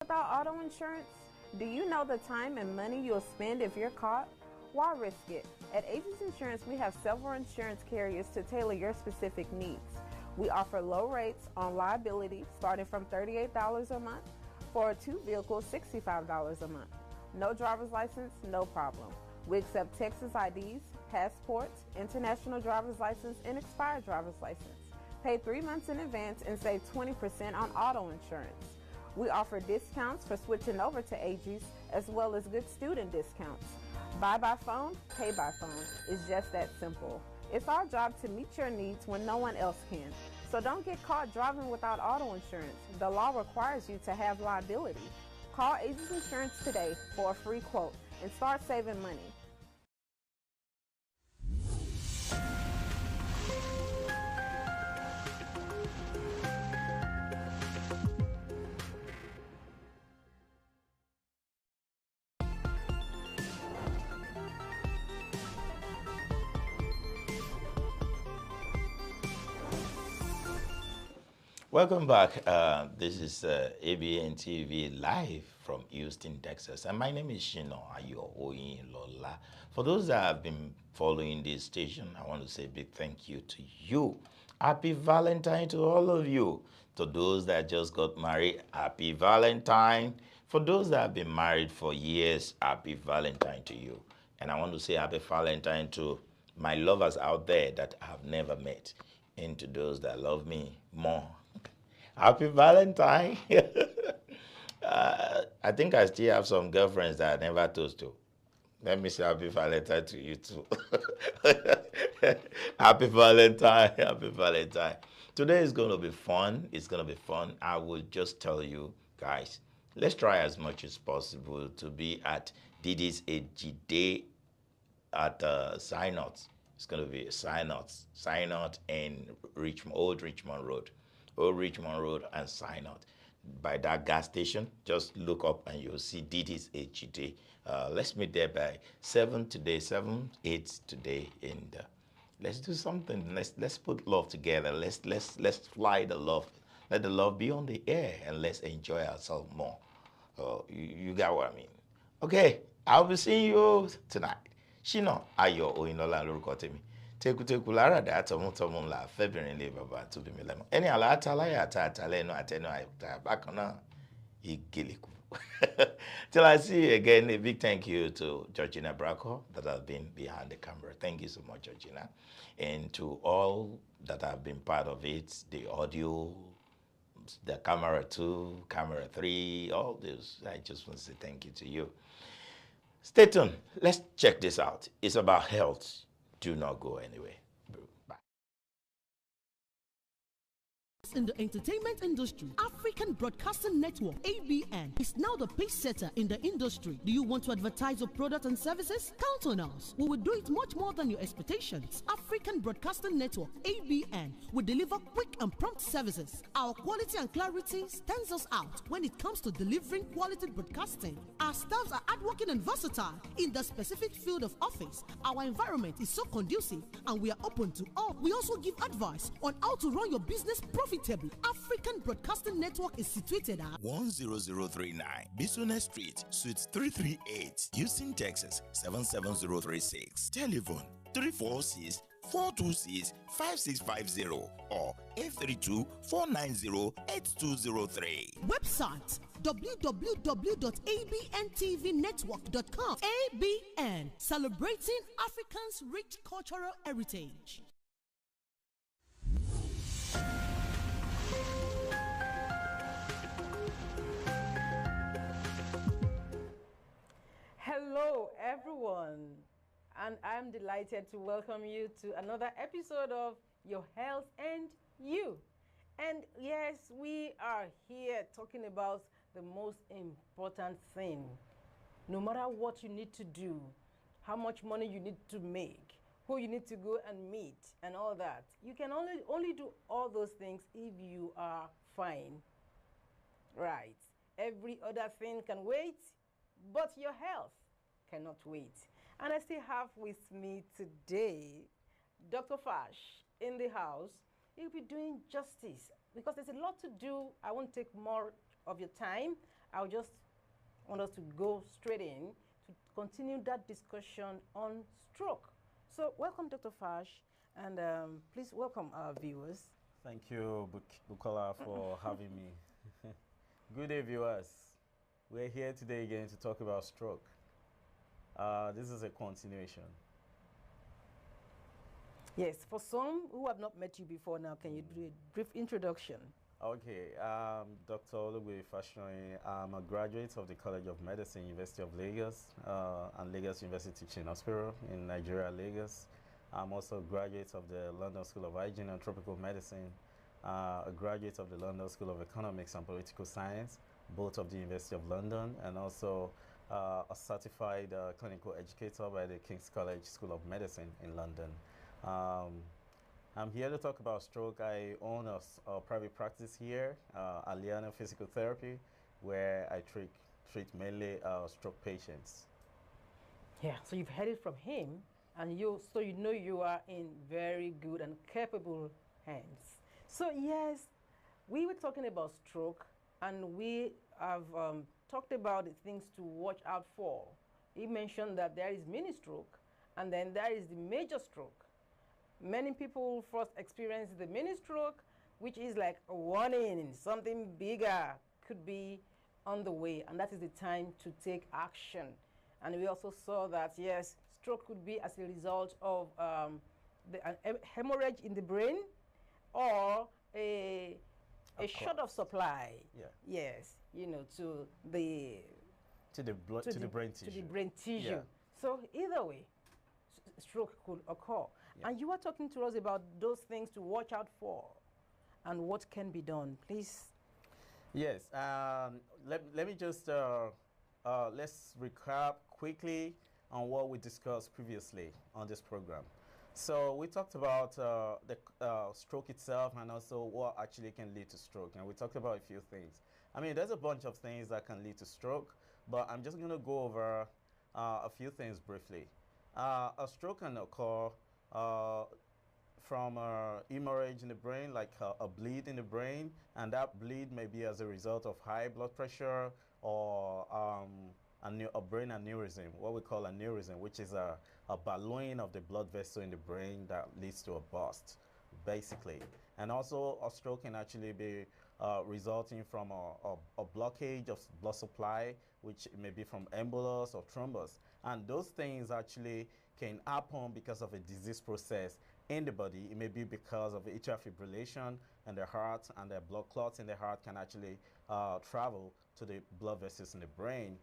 Without auto insurance, do you know the time and money you'll spend if you're caught? Why risk it? At Aegis Insurance, we have several insurance carriers to tailor your specific needs. We offer low rates on liability starting from $38 a month. For a 2 vehicles, $65 a month. No driver's license, no problem. We accept Texas IDs, passports, international driver's license, and expired driver's license. Pay 3 months in advance and save 20% on auto insurance. We offer discounts for switching over to Aegis, as well as good student discounts. Buy by phone, pay by phone. It's just that simple. It's our job to meet your needs when no one else can. So don't get caught driving without auto insurance. The law requires you to have liability. Call Aegis Insurance today for a free quote and start saving money. Welcome back. This is Abntv live from Houston, Texas. And my name is SHINA, your OYINLOLA. For those that have been following this station, I want to say a big thank you to you. Happy Valentine to all of you. To those that just got married, happy Valentine. For those that have been married for years, happy Valentine to you. And I want to say happy Valentine to my lovers out there that I have never met, and to those that love me more. Happy Valentine. I think I still have some girlfriends that I never toast to. Let me say happy Valentine to you too. Happy Valentine. Happy Valentine. Today is going to be fun. It's going to be fun. I will just tell you guys, let's try as much as possible to be at Didi's AG Day at SHINA. It's going to be SHINA in Old Richmond Road and SHINA. By that gas station, just look up and you'll see Didi's AG. Let's meet there by 7 today, 8 today, and let's do something. Let's put love together. Let's fly the love. Let the love be on the air, and let's enjoy ourselves more. You got what I mean? Okay, I'll be seeing you tonight. SHINA Ayo OYINLOLA lórúkọ tèmi. Teku lára dá tọmútọmú ńlá fẹ́bìnrin lé bàbá tó bí mi lẹ́mọ̀. Ẹni àlá àtàláyà àtàlẹ́nu àtẹnu àìtà bákan náà ìgèlèkù. Till I see you again, a big thank you to Georgina Bracco that has been behind the camera. Thank you so much, Georgina. And to all that have been part of it, the audio, the camera 2, camera 3, all this. I just want to say thank you to you. Stay tuned. Let's check this out. It's about health. Do not go anywhere. Bye. In the entertainment industry, African Broadcasting Network (ABN) is now the pace setter in the industry. Do you want to advertise your product and services? Count on us. We will do it much more than your expectations. African Broadcasting Network (ABN) will deliver quick and prompt services. Our quality and clarity stands us out when it comes to delivering quality broadcasting. Our staffs are hardworking and versatile in the specific field of office. Our environment is so conducive, and we are open to all. We also give advice on how to run your business profitably. African Broadcasting Network is situated at 10039 Bisonet Street, Suite 338, Houston, Texas 77036. Telephone 426-5650 or 832-490-8203. Website www.abntvnetwork.com. ABN, celebrating Africans' rich cultural heritage. Hello, everyone, and I'm delighted to welcome you to another episode of Your Health and You. And yes, we are here talking about the most important thing. No matter what you need to do, how much money you need to make, who you need to go and meet, and all that, you can only do all those things if you are fine. Right. Every other thing can wait, but your health cannot wait. And I still have with me today Dr. Fash in the house. He'll be doing justice because there's a lot to do. I won't take more of your time. I'll just want us to go straight in to continue that discussion on stroke. So welcome, Dr. Fash, and please welcome our viewers. Thank you, Bukola, for having me. Good day, viewers. We're here today again to talk about stroke. This is a continuation. Yes, for some who have not met you before now, can you do a brief introduction? Okay, Dr. Olugbe Fashoyin. I'm a graduate of the College of Medicine, University of Lagos, and Lagos University Teaching Hospital in Nigeria, Lagos. I'm also a graduate of the London School of Hygiene and Tropical Medicine, a graduate of the London School of Economics and Political Science, both of the University of London, and also a certified clinical educator by the King's College School of Medicine in London. I'm here to talk about stroke. I own a private practice here, Aliana Physical Therapy, where I treat mainly stroke patients. Yeah, so you've heard it from him, and you know you are in very good and capable hands. So yes, we were talking about stroke, and we have talked about the things to watch out for. He mentioned that there is mini stroke, and then there is the major stroke. Many people first experience the mini stroke, which is like a warning, something bigger could be on the way, and that is the time to take action. And we also saw that, yes, stroke could be as a result of an hemorrhage in the brain or a short of supply. Yeah. Yes, you know, to the brain tissue. To the brain tissue. Yeah. So either way, stroke could occur. Yeah. And you were talking to us about those things to watch out for and what can be done. Please. Yes. Let me just let's recap quickly on what we discussed previously on this program. So we talked about the stroke itself and also what actually can lead to stroke. And we talked about a few things. I mean, there's a bunch of things that can lead to stroke, but I'm just going to go over a few things briefly. A stroke can occur from hemorrhage in the brain, like a bleed in the brain, and that bleed may be as a result of high blood pressure or a brain aneurysm, what we call aneurysm, which is a ballooning of the blood vessel in the brain that leads to a burst, basically. And also a stroke can actually be resulting from a blockage of blood supply, which may be from embolus or thrombus. And those things actually can happen because of a disease process in the body. It may be because of atrial fibrillation in the heart, and the blood clots in the heart can actually travel to the blood vessels in the brain.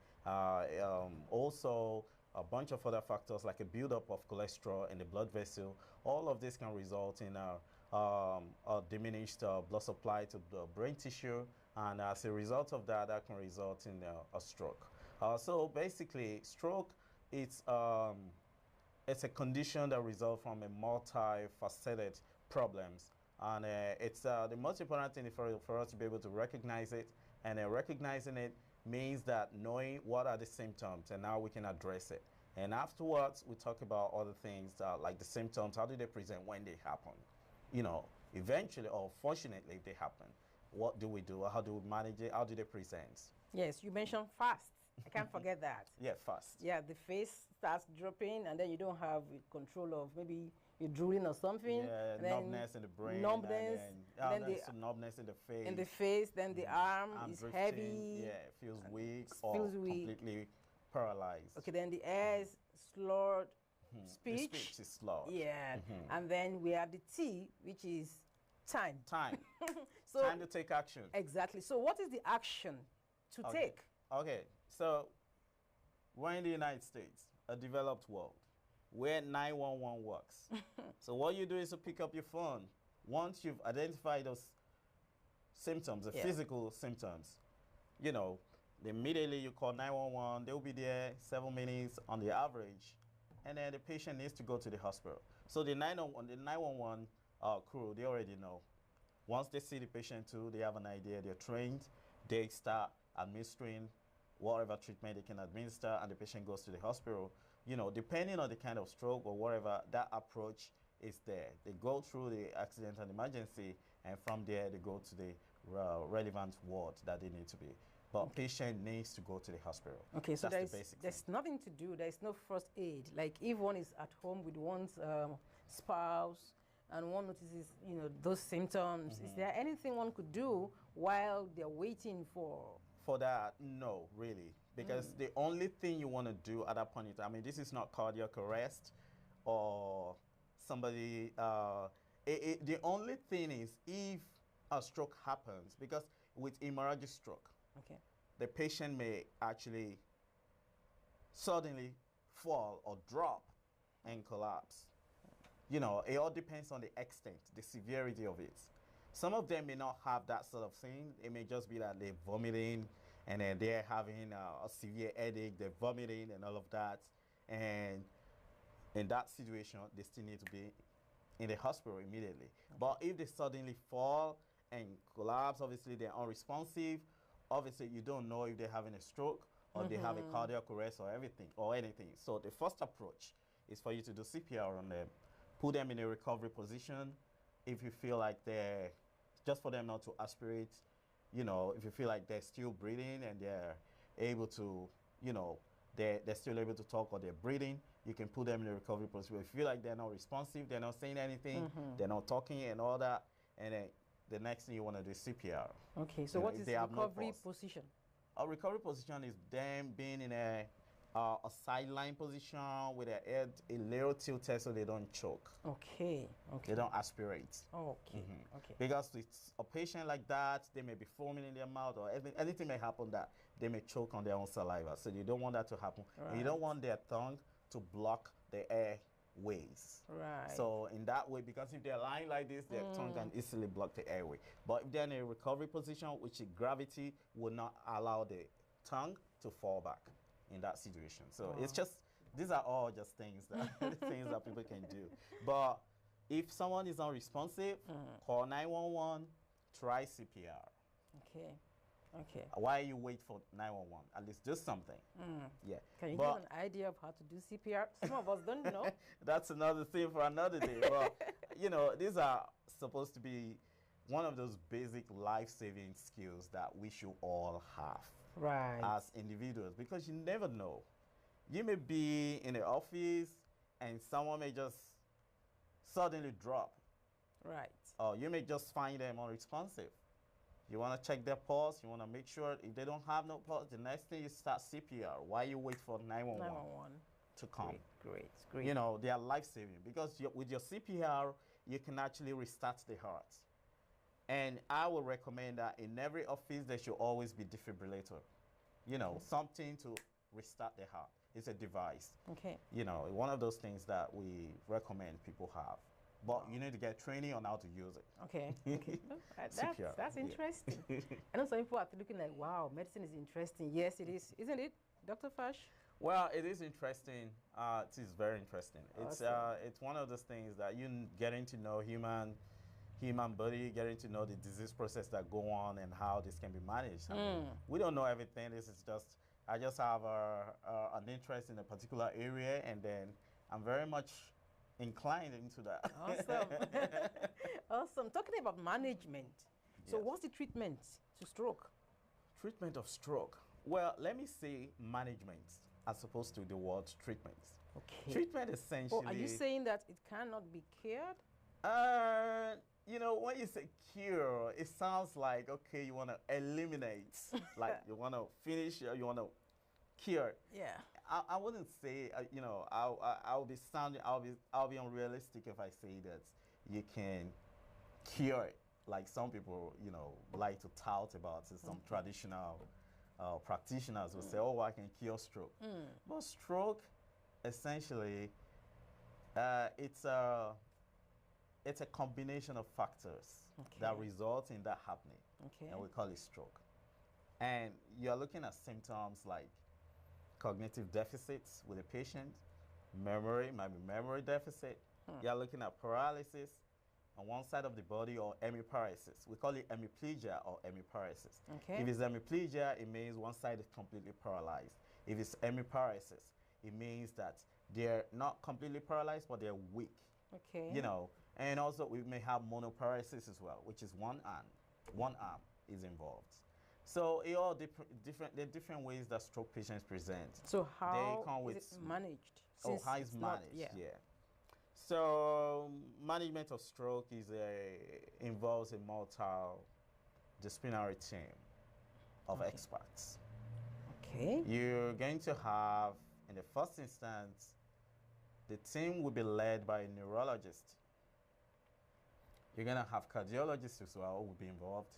Also, a bunch of other factors like a buildup of cholesterol in the blood vessel. All of this can result in a diminished blood supply to the brain tissue, and as a result of that, that can result in a stroke. So basically, stroke, it's a condition that results from a multifaceted problems, and it's the most important thing for us to be able to recognize it, and recognizing it means that knowing what are the symptoms and how we can address it. And afterwards, we talk about other things like the symptoms, how do they present when they happen? You know, eventually or fortunately they happen. What do we do? How do we manage it? How do they present? Yes, you mentioned fast. I can't forget that. Yeah, fast. Yeah, the face starts dropping, and then you don't have control of maybe you're drooling or something. Yeah, and then numbness in the brain. Numbness. And then numbness in the face. In the face, then the arm is drifting, heavy. Yeah, it feels weak feels or weak. completely paralyzed. Okay, then the air is slurred. Speech. The speech is slurred. Yeah, and then we have the T, which is time. Time. So time to take action. Exactly. So what is the action to take? Okay, so we're in the United States, a developed world, where 911 works. So what you do is to pick up your phone. Once you've identified those symptoms, the physical symptoms, you know, immediately you call 911, they'll be there 7 minutes on the average, and then the patient needs to go to the hospital. So the 911 crew, they already know. Once they see the patient too, they have an idea, they're trained, they start administering whatever treatment they can administer, and the patient goes to the hospital. You know, depending on the kind of stroke or whatever, that approach is there. They go through the accident and emergency, and from there they go to the relevant ward that they need to be. But patient needs to go to the hospital. Okay, so that's the basic there's nothing to do. There's no first aid. Like if one is at home with one's spouse and one notices, you know, those symptoms, is there anything one could do while they're waiting for? For that, no, really. Because the only thing you want to do at that point in time, I mean, this is not cardiac arrest or somebody, the only thing is if a stroke happens, because with hemorrhagic stroke, the patient may actually suddenly fall or drop and collapse. You know, it all depends on the extent, the severity of it. Some of them may not have that sort of thing. It may just be that they're vomiting and then they're having a severe headache, they're vomiting and all of that. And in that situation, they still need to be in the hospital immediately. But if they suddenly fall and collapse, obviously they're unresponsive. Obviously, you don't know if they're having a stroke or they have a cardiac arrest or everything or anything. So the first approach is for you to do CPR on them, put them in a recovery position. If you feel like they're, just for them not to aspirate, you know, if you feel like they're still breathing and they're able to, you know, they're still able to talk or they're breathing, you can put them in a recovery position. If you feel like they're not responsive, they're not saying anything, they're not talking and all that, and then the next thing you want to do is CPR. Okay, so what is the recovery position? A recovery position is them being in a sideline position with their head a little tilted so they don't choke. Okay, They don't aspirate. Okay, okay. Because with a patient like that, they may be foaming in their mouth or anything may happen that they may choke on their own saliva. So you don't want that to happen. Right. And you don't want their tongue to block the airways. Right. So in that way, because if they're lying like this, their tongue can easily block the airway. But if they're in a recovery position, which gravity will not allow the tongue to fall back in that situation. So it's just, these are all just things that things that people can do. But if someone is unresponsive, call 911, try CPR. Okay. Okay. Why you wait for 911? At least do something. Yeah. Can you give an idea of how to do CPR? Some of us don't know. That's another thing for another day. But, you know, these are supposed to be one of those basic life-saving skills that we should all have. Right. As individuals, because you never know. You may be in the office and someone may just suddenly drop. Right. Or you may just find them unresponsive. You want to check their pulse. You want to make sure if they don't have no pulse, the next thing is start CPR. Why you wait for 911 to come? Great, great. You know, they are life-saving because with your CPR, you can actually restart the heart. And I would recommend that in every office, there should always be defibrillator. You know, something to restart the heart. It's a device. Okay. You know, one of those things that we recommend people have. But you need to get training on how to use it. Okay. Okay. That's interesting. I know some people are looking like, wow, medicine is interesting. Yes, it is. Isn't it, Dr. Fash? Well, it is interesting. It is very interesting. Awesome. It's one of those things that you getting to know human body, getting to know the disease process that go on and how this can be managed. I mean, we don't know everything. This is just, I just have an interest in a particular area, and then I'm very much inclined into that. Awesome. Awesome. Talking about management. So what's the treatment to stroke? Treatment of stroke. Well, let me say management as opposed to the word treatment. Okay. Treatment essentially. Oh, are you saying that it cannot be cured? You know, when you say cure, it sounds like, okay, you want to eliminate, like you want to finish, you want to cure. Yeah. I wouldn't say, you know, I'll be unrealistic if I say that you can cure it. Like some people, you know, like to tout about it. Some traditional practitioners will say, oh, I can cure stroke. But stroke, essentially, it's a combination of factors that result in that happening. And we call it stroke. And you're looking at symptoms like cognitive deficits with a patient, memory, might be memory deficit. You're looking at paralysis on one side of the body or hemiparesis. We call it hemiplegia or hemiparesis. If it's hemiplegia, it means one side is completely paralyzed. If it's hemiparesis, it means that they're not completely paralyzed, but they're weak. You know, and also we may have monoparesis as well, which is one arm is involved. So it all there are different ways that stroke patients present. So how they come is it managed? Oh, how is managed? Yeah. So management of stroke is involves a multidisciplinary team of experts. You're going to have, in the first instance, the team will be led by a neurologist. You're going to have cardiologists as well who will be involved.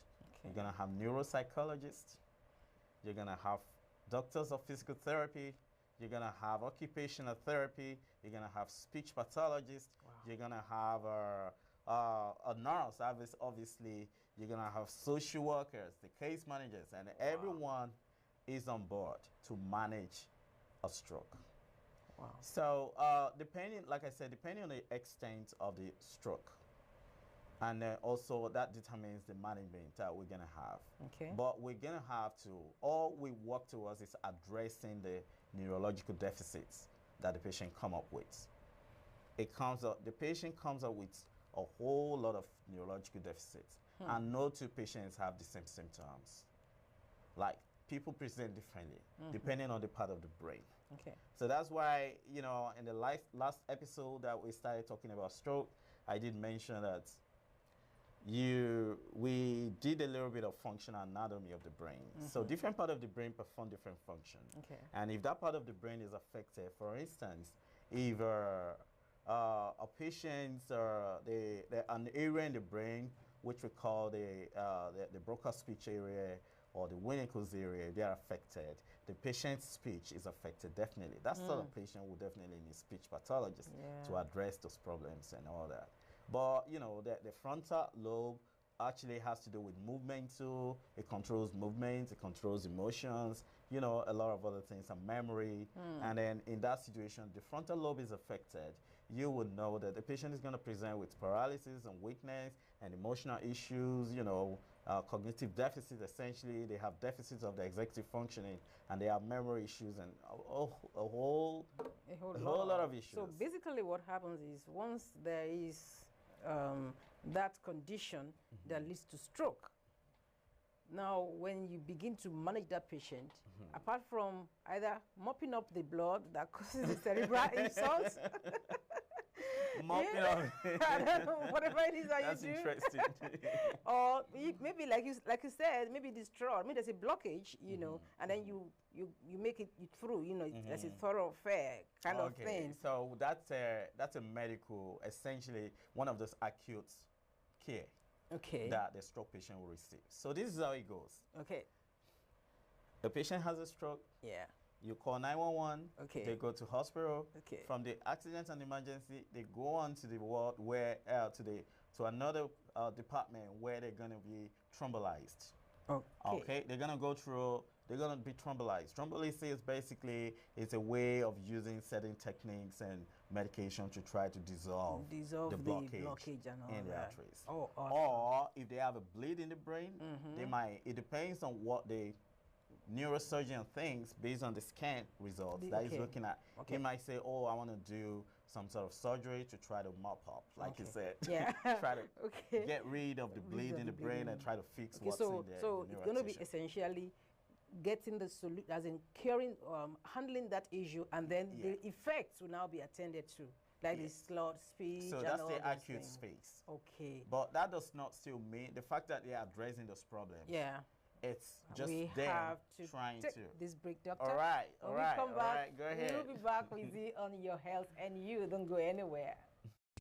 You're going to have neuropsychologists. You're going to have doctors of physical therapy. You're going to have occupational therapy. You're going to have speech pathologists. You're going to have a nurse, obviously. You're going to have social workers, the case managers, and everyone is on board to manage a stroke. So depending, like I said, depending on the extent of the stroke, and also that determines the management that we're going to have. But we're going to have to, all we work towards is addressing the neurological deficits that the patient come up with. The patient comes up with a whole lot of neurological deficits, and no two patients have the same symptoms. Like, people present differently, depending on the part of the brain. So that's why, you know, in the last episode that we started talking about stroke, I did mention that we did a little bit of functional anatomy of the brain. So different part of the brain perform different functions. And if that part of the brain is affected, for instance, if a patient, an area in the brain, which we call the Broca's speech area or the Winnickel's area, they are affected. The patient's speech is affected, definitely. That sort of patient will definitely need speech pathologists to address those problems and all that. But, you know, the frontal lobe actually has to do with movement too. It controls movement, it controls emotions, you know, a lot of other things, and memory. And then in that situation, the frontal lobe is affected. You would know that the patient is going to present with paralysis and weakness and emotional issues, you know, cognitive deficits. Essentially, they have deficits of the executive functioning, and they have memory issues and a whole lot of issues. So basically what happens is once there is that condition that leads to stroke, now when you begin to manage that patient, apart from either mopping up the blood that causes the cerebral insult, mopping up, I don't know, whatever it is that that's you do. interesting. Or maybe like you said, maybe destroy. I mean, there's a blockage, you know, and then you make it through, you know, there's a thoroughfare kind of thing. So that's a medical, essentially one of those acute care that the stroke patient will receive. So this is how it goes. The patient has a stroke. You call 911. They go to hospital. From the accident and emergency, they go on to the ward where to another department where they're going to be thrombolized. They're going to go through. They're going to be thrombolized. Thrombolysis basically is a way of using certain techniques and medication to try to dissolve the blockage and all in the that. arteries. Awesome. Or if they have a bleed in the brain, they might. It depends on what the neurosurgeon thinks based on the scan results that he's looking at. He might say, "Oh, I want to do some sort of surgery to try to mop up," like you said. Try to get rid of the bleed in the brain and try to fix what's in there. So it's going to be essentially getting the solution, as in curing, handling that issue, and then the effects will now be attended to, like the slurred speech. So and that's all the those acute things. phase. Okay. But that does not still mean the fact that they are addressing those problems. Yeah. It's just we them have to trying take to. this break, doctor. All right, When we come back, go ahead. we'll be back with you on your health, and you don't go anywhere.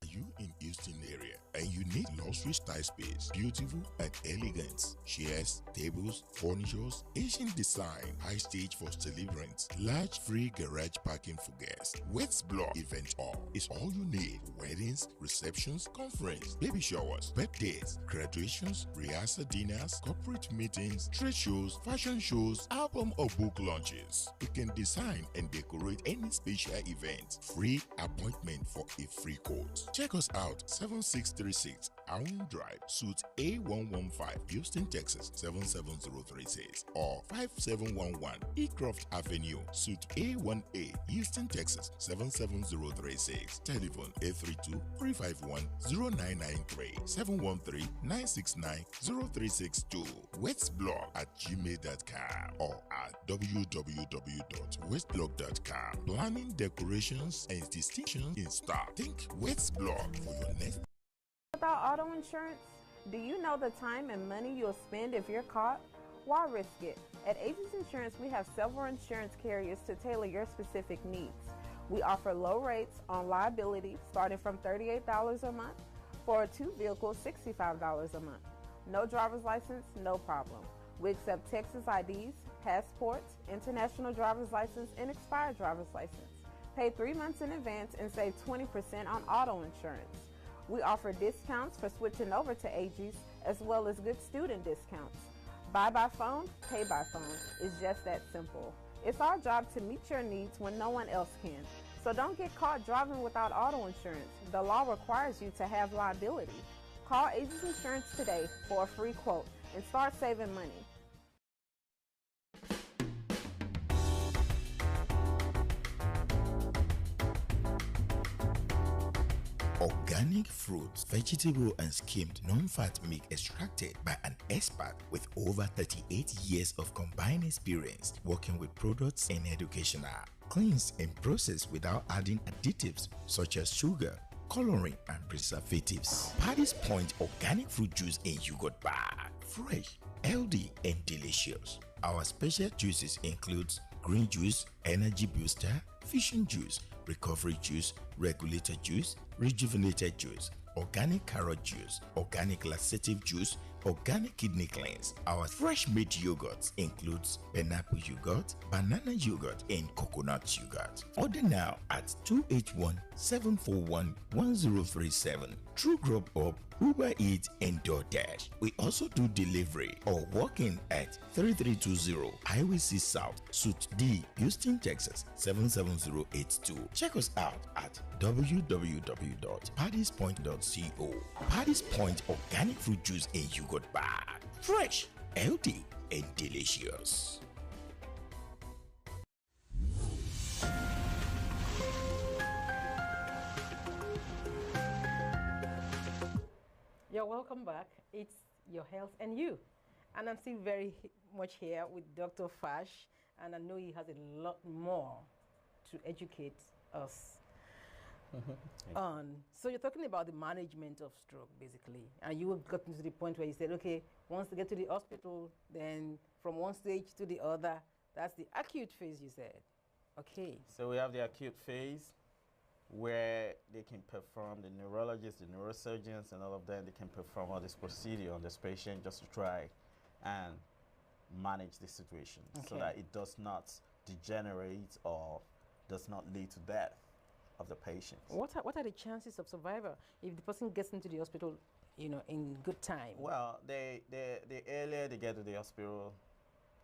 Are you in Houston area and you need luxury style space, beautiful and elegant? Chairs, tables, furnitures, Asian design, high stage for celebrants, large free garage parking for guests. Wets Block Event Hall is all you need. Weddings, receptions, conference, baby showers, birthdays, graduations, rehearsal dinners, corporate meetings, trade shows, fashion shows, album or book launches. You can design and decorate any special event. Free appointment for a free quote. Check us out, 7636 Allen Drive, Suite A115, Houston, Texas, 77036, or 5711 Ecroft Avenue, Suite A1A, Houston, Texas, 77036. Telephone 832-351-0993, 713-969-0362. westblog@gmail.com or at www.westblog.com. Planning, decorations, and distinctions in stock. Think Westblog for your next. About auto insurance, do you know the time and money you'll spend if you're caught? Why risk it? At Aegis Insurance, we have several insurance carriers to tailor your specific needs. We offer low rates on liability starting from $38 a month. For a 2 vehicle, $65 a month. No driver's license, no problem. We accept Texas IDs, passports, international driver's license, and expired driver's license. Pay 3 months in advance and save 20% on auto insurance. We offer discounts for switching over to Aegis, as well as good student discounts. Buy by phone, pay by phone. It's just that simple. It's our job to meet your needs when no one else can. So don't get caught driving without auto insurance. The law requires you to have liability. Call Aegis Insurance today for a free quote and start saving money. Organic fruits, vegetable and skimmed non-fat milk extracted by an expert with over 38 years of combined experience working with products in educational, cleansed and processed without adding additives such as sugar, coloring and preservatives. Paddy's Point organic fruit juice in yogurt bar, fresh, healthy and delicious. Our special juices includes green juice, energy booster, fission juice, recovery juice, regulator juice, rejuvenated juice, organic carrot juice, organic laxative juice, organic kidney cleanse. Our fresh made yogurt includes pineapple yogurt, banana yogurt, and coconut yogurt. Order now at 281-741-1037. True Grub Up, Uber Eats, and DoorDash. We also do delivery or walk-in at 3320 Highway C South, Suite D, Houston, Texas 77082. Check us out at www.paddyspoint.co. Paddy's Point organic fruit juice and yogurt bar. Fresh, healthy, and delicious. You're welcome back. It's your health and you. And I'm still very much here with Dr. Fash, and I know he has a lot more to educate us on. So you're talking about the management of stroke, basically. And you have gotten to the point where you said, okay, once they get to the hospital, then from one stage to the other, that's the acute phase, you said. Okay. So we have the acute phase where they can perform, the neurologists, the neurosurgeons, and all of them, they can perform all this procedure on this patient just to try and manage the situation so that it does not degenerate or does not lead to death of the patient. What are the chances of survival if the person gets into the hospital, you know, in good time? Well, the earlier they get to the hospital,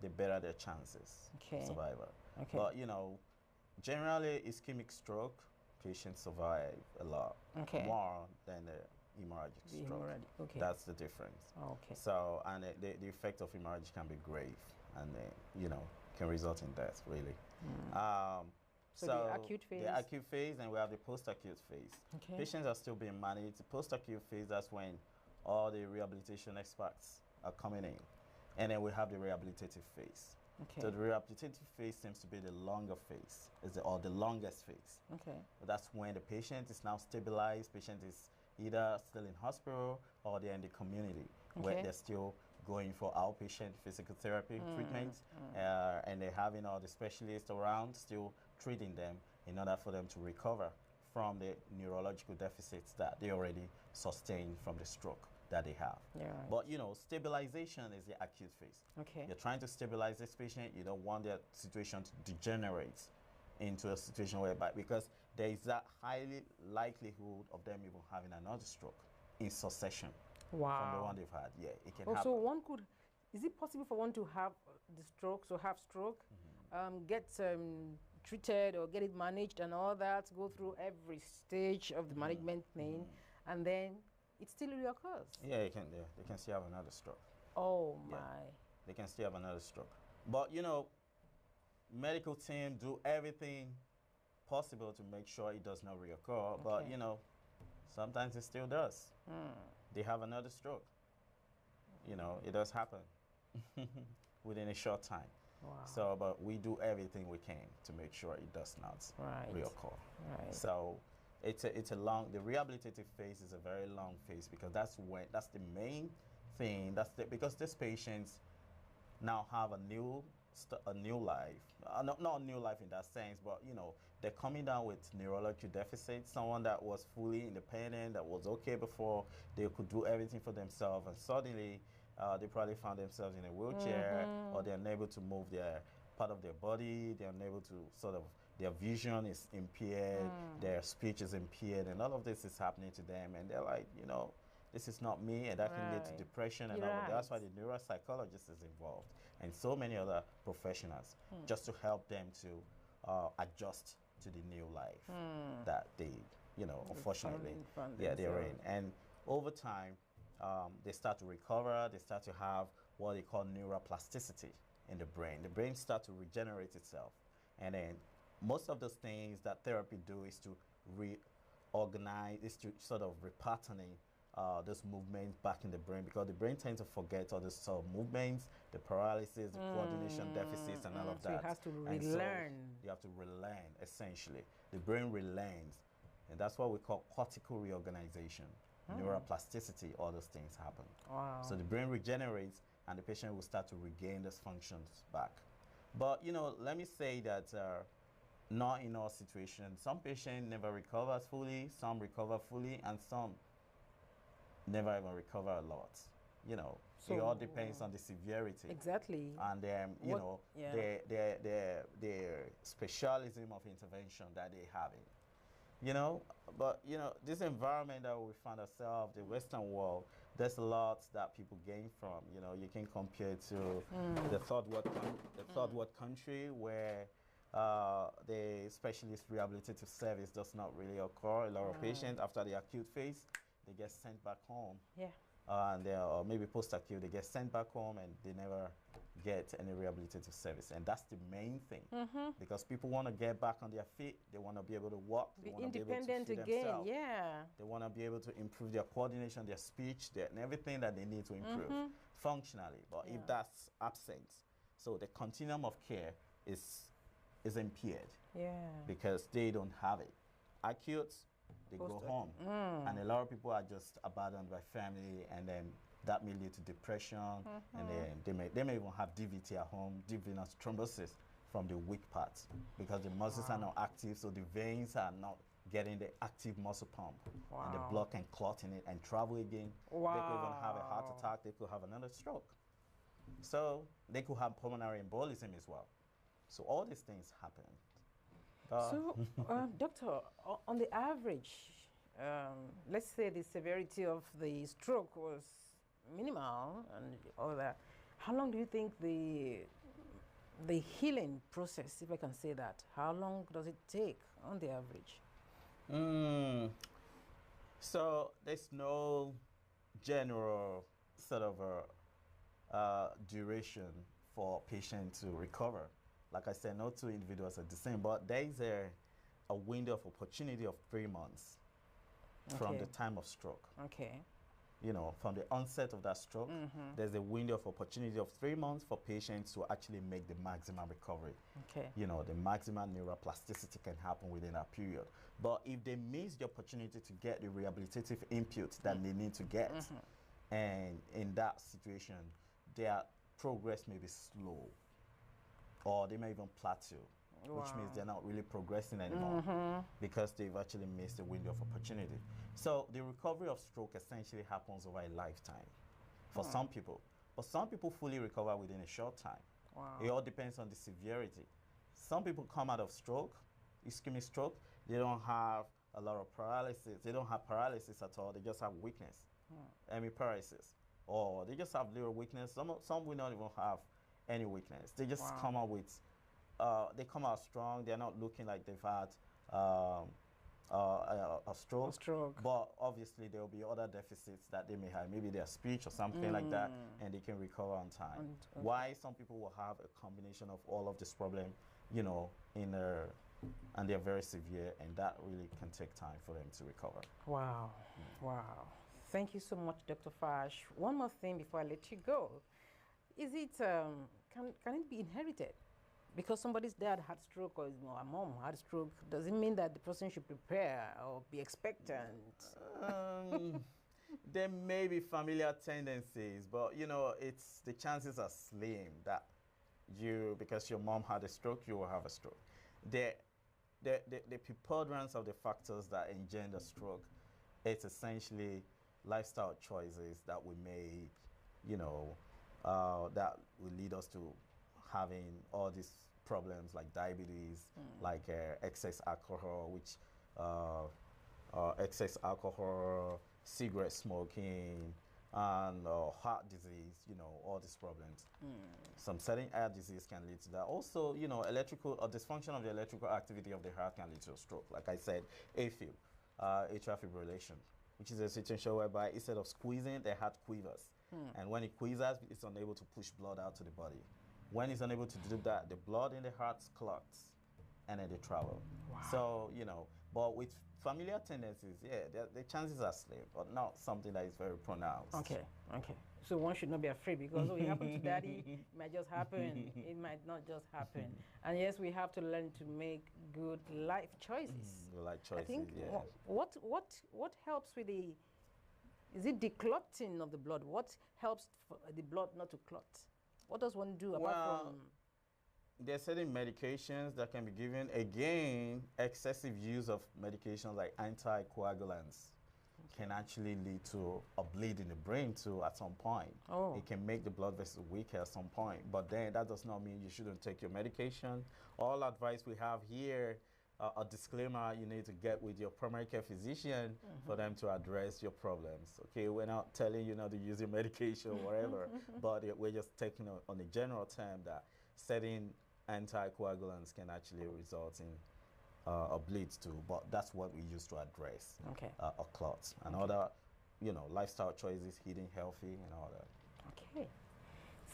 the better their chances of survival. Okay. But, you know, generally ischemic stroke, patients survive a lot more than the hemorrhagic stroke. Okay. That's the difference. Okay. So, and the effect of hemorrhage can be grave and, you know, can result in death, really. So the acute phase? The acute phase, and we have the post-acute phase. Okay. Patients are still being managed. The post-acute phase, that's when all the rehabilitation experts are coming in. And then we have the rehabilitative phase. Okay. So the rehabilitative phase seems to be the longer phase, or the longest phase. Okay. But that's when the patient is now stabilized. Patient is either still in hospital or they're in the community where they're still going for outpatient physical therapy treatments, and they're having all the specialists around still treating them in order for them to recover from the neurological deficits that they already sustained from the stroke that they have. Yeah, right. But you know, stabilization is the acute phase. Okay. You're trying to stabilize this patient. You don't want their situation to degenerate into a situation whereby, because there is that highly likelihood of them even having another stroke in succession from the one they've had. Yeah, it can happen. So one could, is it possible for one to have the stroke, so have stroke, get treated or get it managed and all that, go through every stage of the management thing, and then it still reoccurs? Yeah, they can still have another stroke. Oh my. They can still have another stroke. But you know, medical team do everything possible to make sure it does not reoccur. But you know, sometimes it still does. They have another stroke. You know, it does happen within a short time. Wow. So, but we do everything we can to make sure it does not reoccur. Right. So, it's a long. The rehabilitative phase is a very long phase, because that's the main thing. Because these patients now have a new life. Not a new life in that sense, but you know, they're coming down with neurological deficits. Someone that was fully independent, that was okay before, they could do everything for themselves, and suddenly they probably found themselves in a wheelchair, or they're unable to move their part of their body. They're unable to their vision is impaired, their speech is impaired, and all of this is happening to them. And they're like, you know, this is not me, and that can lead to depression and all of that. That's why the neuropsychologist is involved, and so many other professionals, just to help them to adjust to the new life that they, you know, unfortunately, they're in. And over time, they start to recover. They start to have what they call neuroplasticity in the brain. The brain starts to regenerate itself, and then most of those things that therapy do is to reorganize, is to sort of repatterning those movements back in the brain, because the brain tends to forget all those sort of movements, the paralysis, the coordination deficits, and all of that. So it has to relearn. So you have to relearn, essentially. The brain relearns, and that's what we call cortical reorganization, neuroplasticity. All those things happen. Wow. So the brain regenerates, and the patient will start to regain those functions back. But you know, let me say that not in all situations. Some patients never recovers fully, some recover fully, and some never even recover a lot. You know, so it all depends on the severity. Exactly. And you know, their specialism of intervention that they have in. You know, but you know, this environment that we find ourselves, the Western world, there's a lot that people gain from. You know, you can compare it to the third world country, where the specialist rehabilitative service does not really occur. A lot of patients, after the acute phase, they get sent back home. Yeah. And or maybe post-acute, they get sent back home, and they never get any rehabilitative service. And that's the main thing, because people want to get back on their feet. They want to be able to walk. They want to be able to feed themselves. They want to be able to improve their coordination, their speech, and everything that they need to improve functionally. But if that's absent, so the continuum of care is impaired, because they don't have it. Acute, they go home, and a lot of people are just abandoned by family, and then that may lead to depression, and then they may even have DVT at home, deep venous thrombosis, from the weak parts, because the muscles are not active, so the veins are not getting the active muscle pump, and the blood can clot in it and travel again. They could even have a heart attack. They could have another stroke. So they could have pulmonary embolism as well. So all these things happen. Doctor, on the average, let's say the severity of the stroke was minimal and all that. How long do you think the healing process, if I can say that, how long does it take on the average? So there's no general sort of duration for patients to recover. Like I said, no two individuals are the same, but there is a window of opportunity of 3 months from the time of stroke. Okay. from the onset of that stroke, there's a window of opportunity of 3 months for patients to actually make the maximum recovery. Okay. The maximum neuroplasticity can happen within that period. But if they miss the opportunity to get the rehabilitative input that they need to get, and in that situation, their progress may be slow, or they may even plateau, which means they're not really progressing anymore because they've actually missed the window of opportunity. So the recovery of stroke essentially happens over a lifetime for some people, but some people fully recover within a short time. It all depends on the severity. Some people come out of stroke, ischemic stroke, they don't have a lot of paralysis. They don't have paralysis at all. They just have weakness, hemiparalysis, or they just have little weakness. Some will not even have any weakness. They just come out with, they come out strong. They're not looking like they've had a stroke. But obviously there will be other deficits that they may have. Maybe their speech or something like that, and they can recover on time. Why some people will have a combination of all of this problem, and they're very severe, and that really can take time for them to recover. Wow. Thank you so much, Dr. Fash. One more thing before I let you go. Is it, can it be inherited? Because somebody's dad had stroke or a mom had stroke, does it mean that the person should prepare or be expectant? There may be familial tendencies, but it's the chances are slim that because your mom had a stroke, you will have a stroke. The preponderance of the factors that engender stroke, it's essentially lifestyle choices that we made, that will lead us to having all these problems like diabetes, like excess alcohol, cigarette smoking, and heart disease, all these problems. Some certain heart disease can lead to that. Also, electrical or dysfunction of the electrical activity of the heart can lead to a stroke. Like I said, AFib, atrial fibrillation, which is a situation whereby instead of squeezing, the heart quivers. And when it quivers, it's unable to push blood out to the body. When it's unable to do that, the blood in the heart clots, and then they travel. So, but with familial tendencies, the chances are slim, but not something that is very pronounced. Okay. So one should not be afraid because it happened to daddy, it might just happen, it might not just happen. And yes, we have to learn to make good life choices. Life choices, I think yeah. What helps with is it declotting of the blood? What helps for the blood not to clot? What does one do apart from? There are certain medications that can be given. Again, excessive use of medications like anticoagulants can actually lead to a bleed in the brain too at some point. It can make the blood vessel weaker at some point, but then that does not mean you shouldn't take your medication. All advice we have here, a disclaimer you need to get with your primary care physician for them to address your problems. Okay, we're not telling you not to use your medication or whatever, but we're just taking on a general term that certain anticoagulants can actually result in a bleed too, but that's what we use to address a clot and other, lifestyle choices, eating healthy and all that. Okay.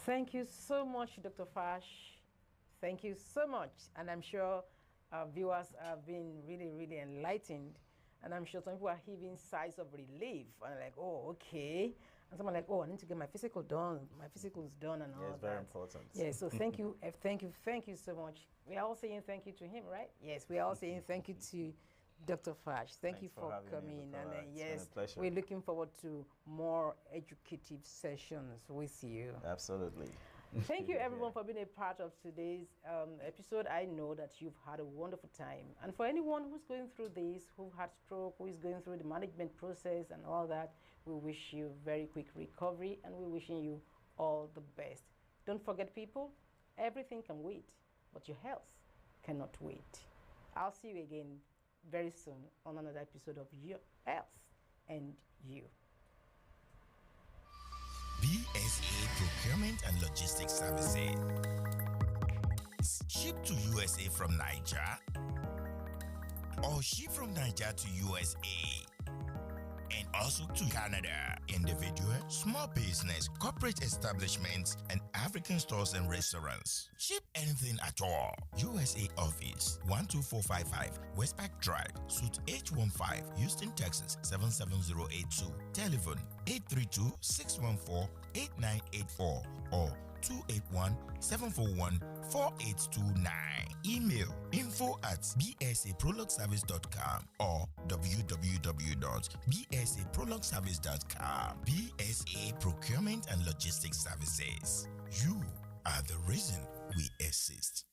Thank you so much, Dr. Fash. Thank you so much. And I'm sure our viewers have been really, really enlightened. And I'm sure some people are heaving sighs of relief and like, oh, okay. And someone like, oh, I need to get my physical done. My physical is done and all that. It's very important. Yeah, so thank you, thank you so much. We are all saying thank you to him, right? Yes, we are all saying thank you to Dr. Fash. Thank you for coming. And yes, we're looking forward to more educative sessions with you. Absolutely. Thank you, everyone, for being a part of today's episode. I know that you've had a wonderful time. And for anyone who's going through this, who had stroke, who is going through the management process and all that, we wish you very quick recovery, and we're wishing you all the best. Don't forget, people, everything can wait, but your health cannot wait. I'll see you again very soon on another episode of Your Health and You. BSA Procurement and Logistics Services. Ship to USA from Niger, or ship from Niger to USA, and also to Canada. Individual, small business, corporate establishments, and African stores and restaurants. Ship anything at all. USA office 12455 Westpac Drive, Suite H15, Houston, Texas 77082. Telephone 832-614-8984 or 281-741-4829. Email info@bsaprologueservice.com or www.bsaprologueservice.com. BSA Procurement and Logistics Services. You are the reason we exist.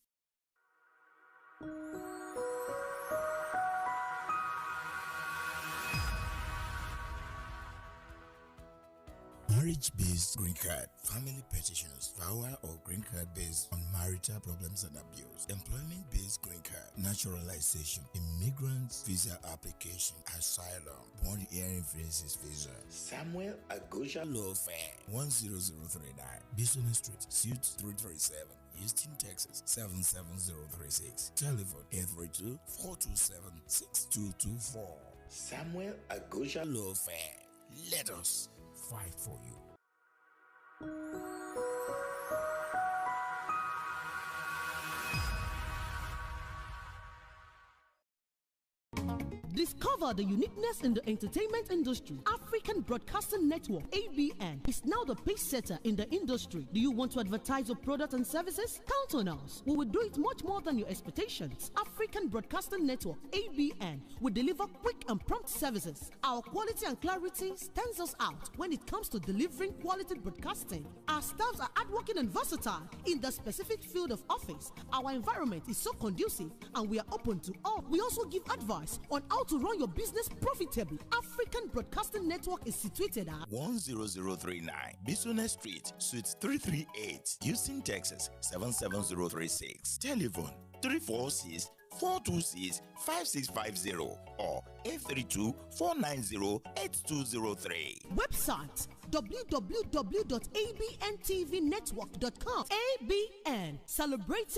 Marriage-based green card, family petitions, VAWA or green card based on marital problems and abuse, employment-based green card, naturalization, immigrants visa application, asylum, bond hearing faces visa. Samuel Agosha Law Firm, 10039, Bison Street, Suite 337. Houston, Texas 77036. Telephone 832-427-6224. Samuel Agosha Law Firm. Let us fight for you. Discover the uniqueness in the entertainment industry. African Broadcasting Network, ABN, is now the pace setter in the industry. Do you want to advertise your product and services? Count on us. We will do it much more than your expectations. African Broadcasting Network, ABN, will deliver quick and prompt services. Our quality and clarity stands us out when it comes to delivering quality broadcasting. Our staffs are hardworking and versatile in the specific field of office. Our environment is so conducive and we are open to all. We also give advice on how to run your business profitably. African Broadcasting Network is situated at 10039 Bison Street, Suite 338, Houston, Texas 77036. Telephone 346-426-5650 or 832-490-8203. Website www.abntvnetwork.com. ABN, celebrating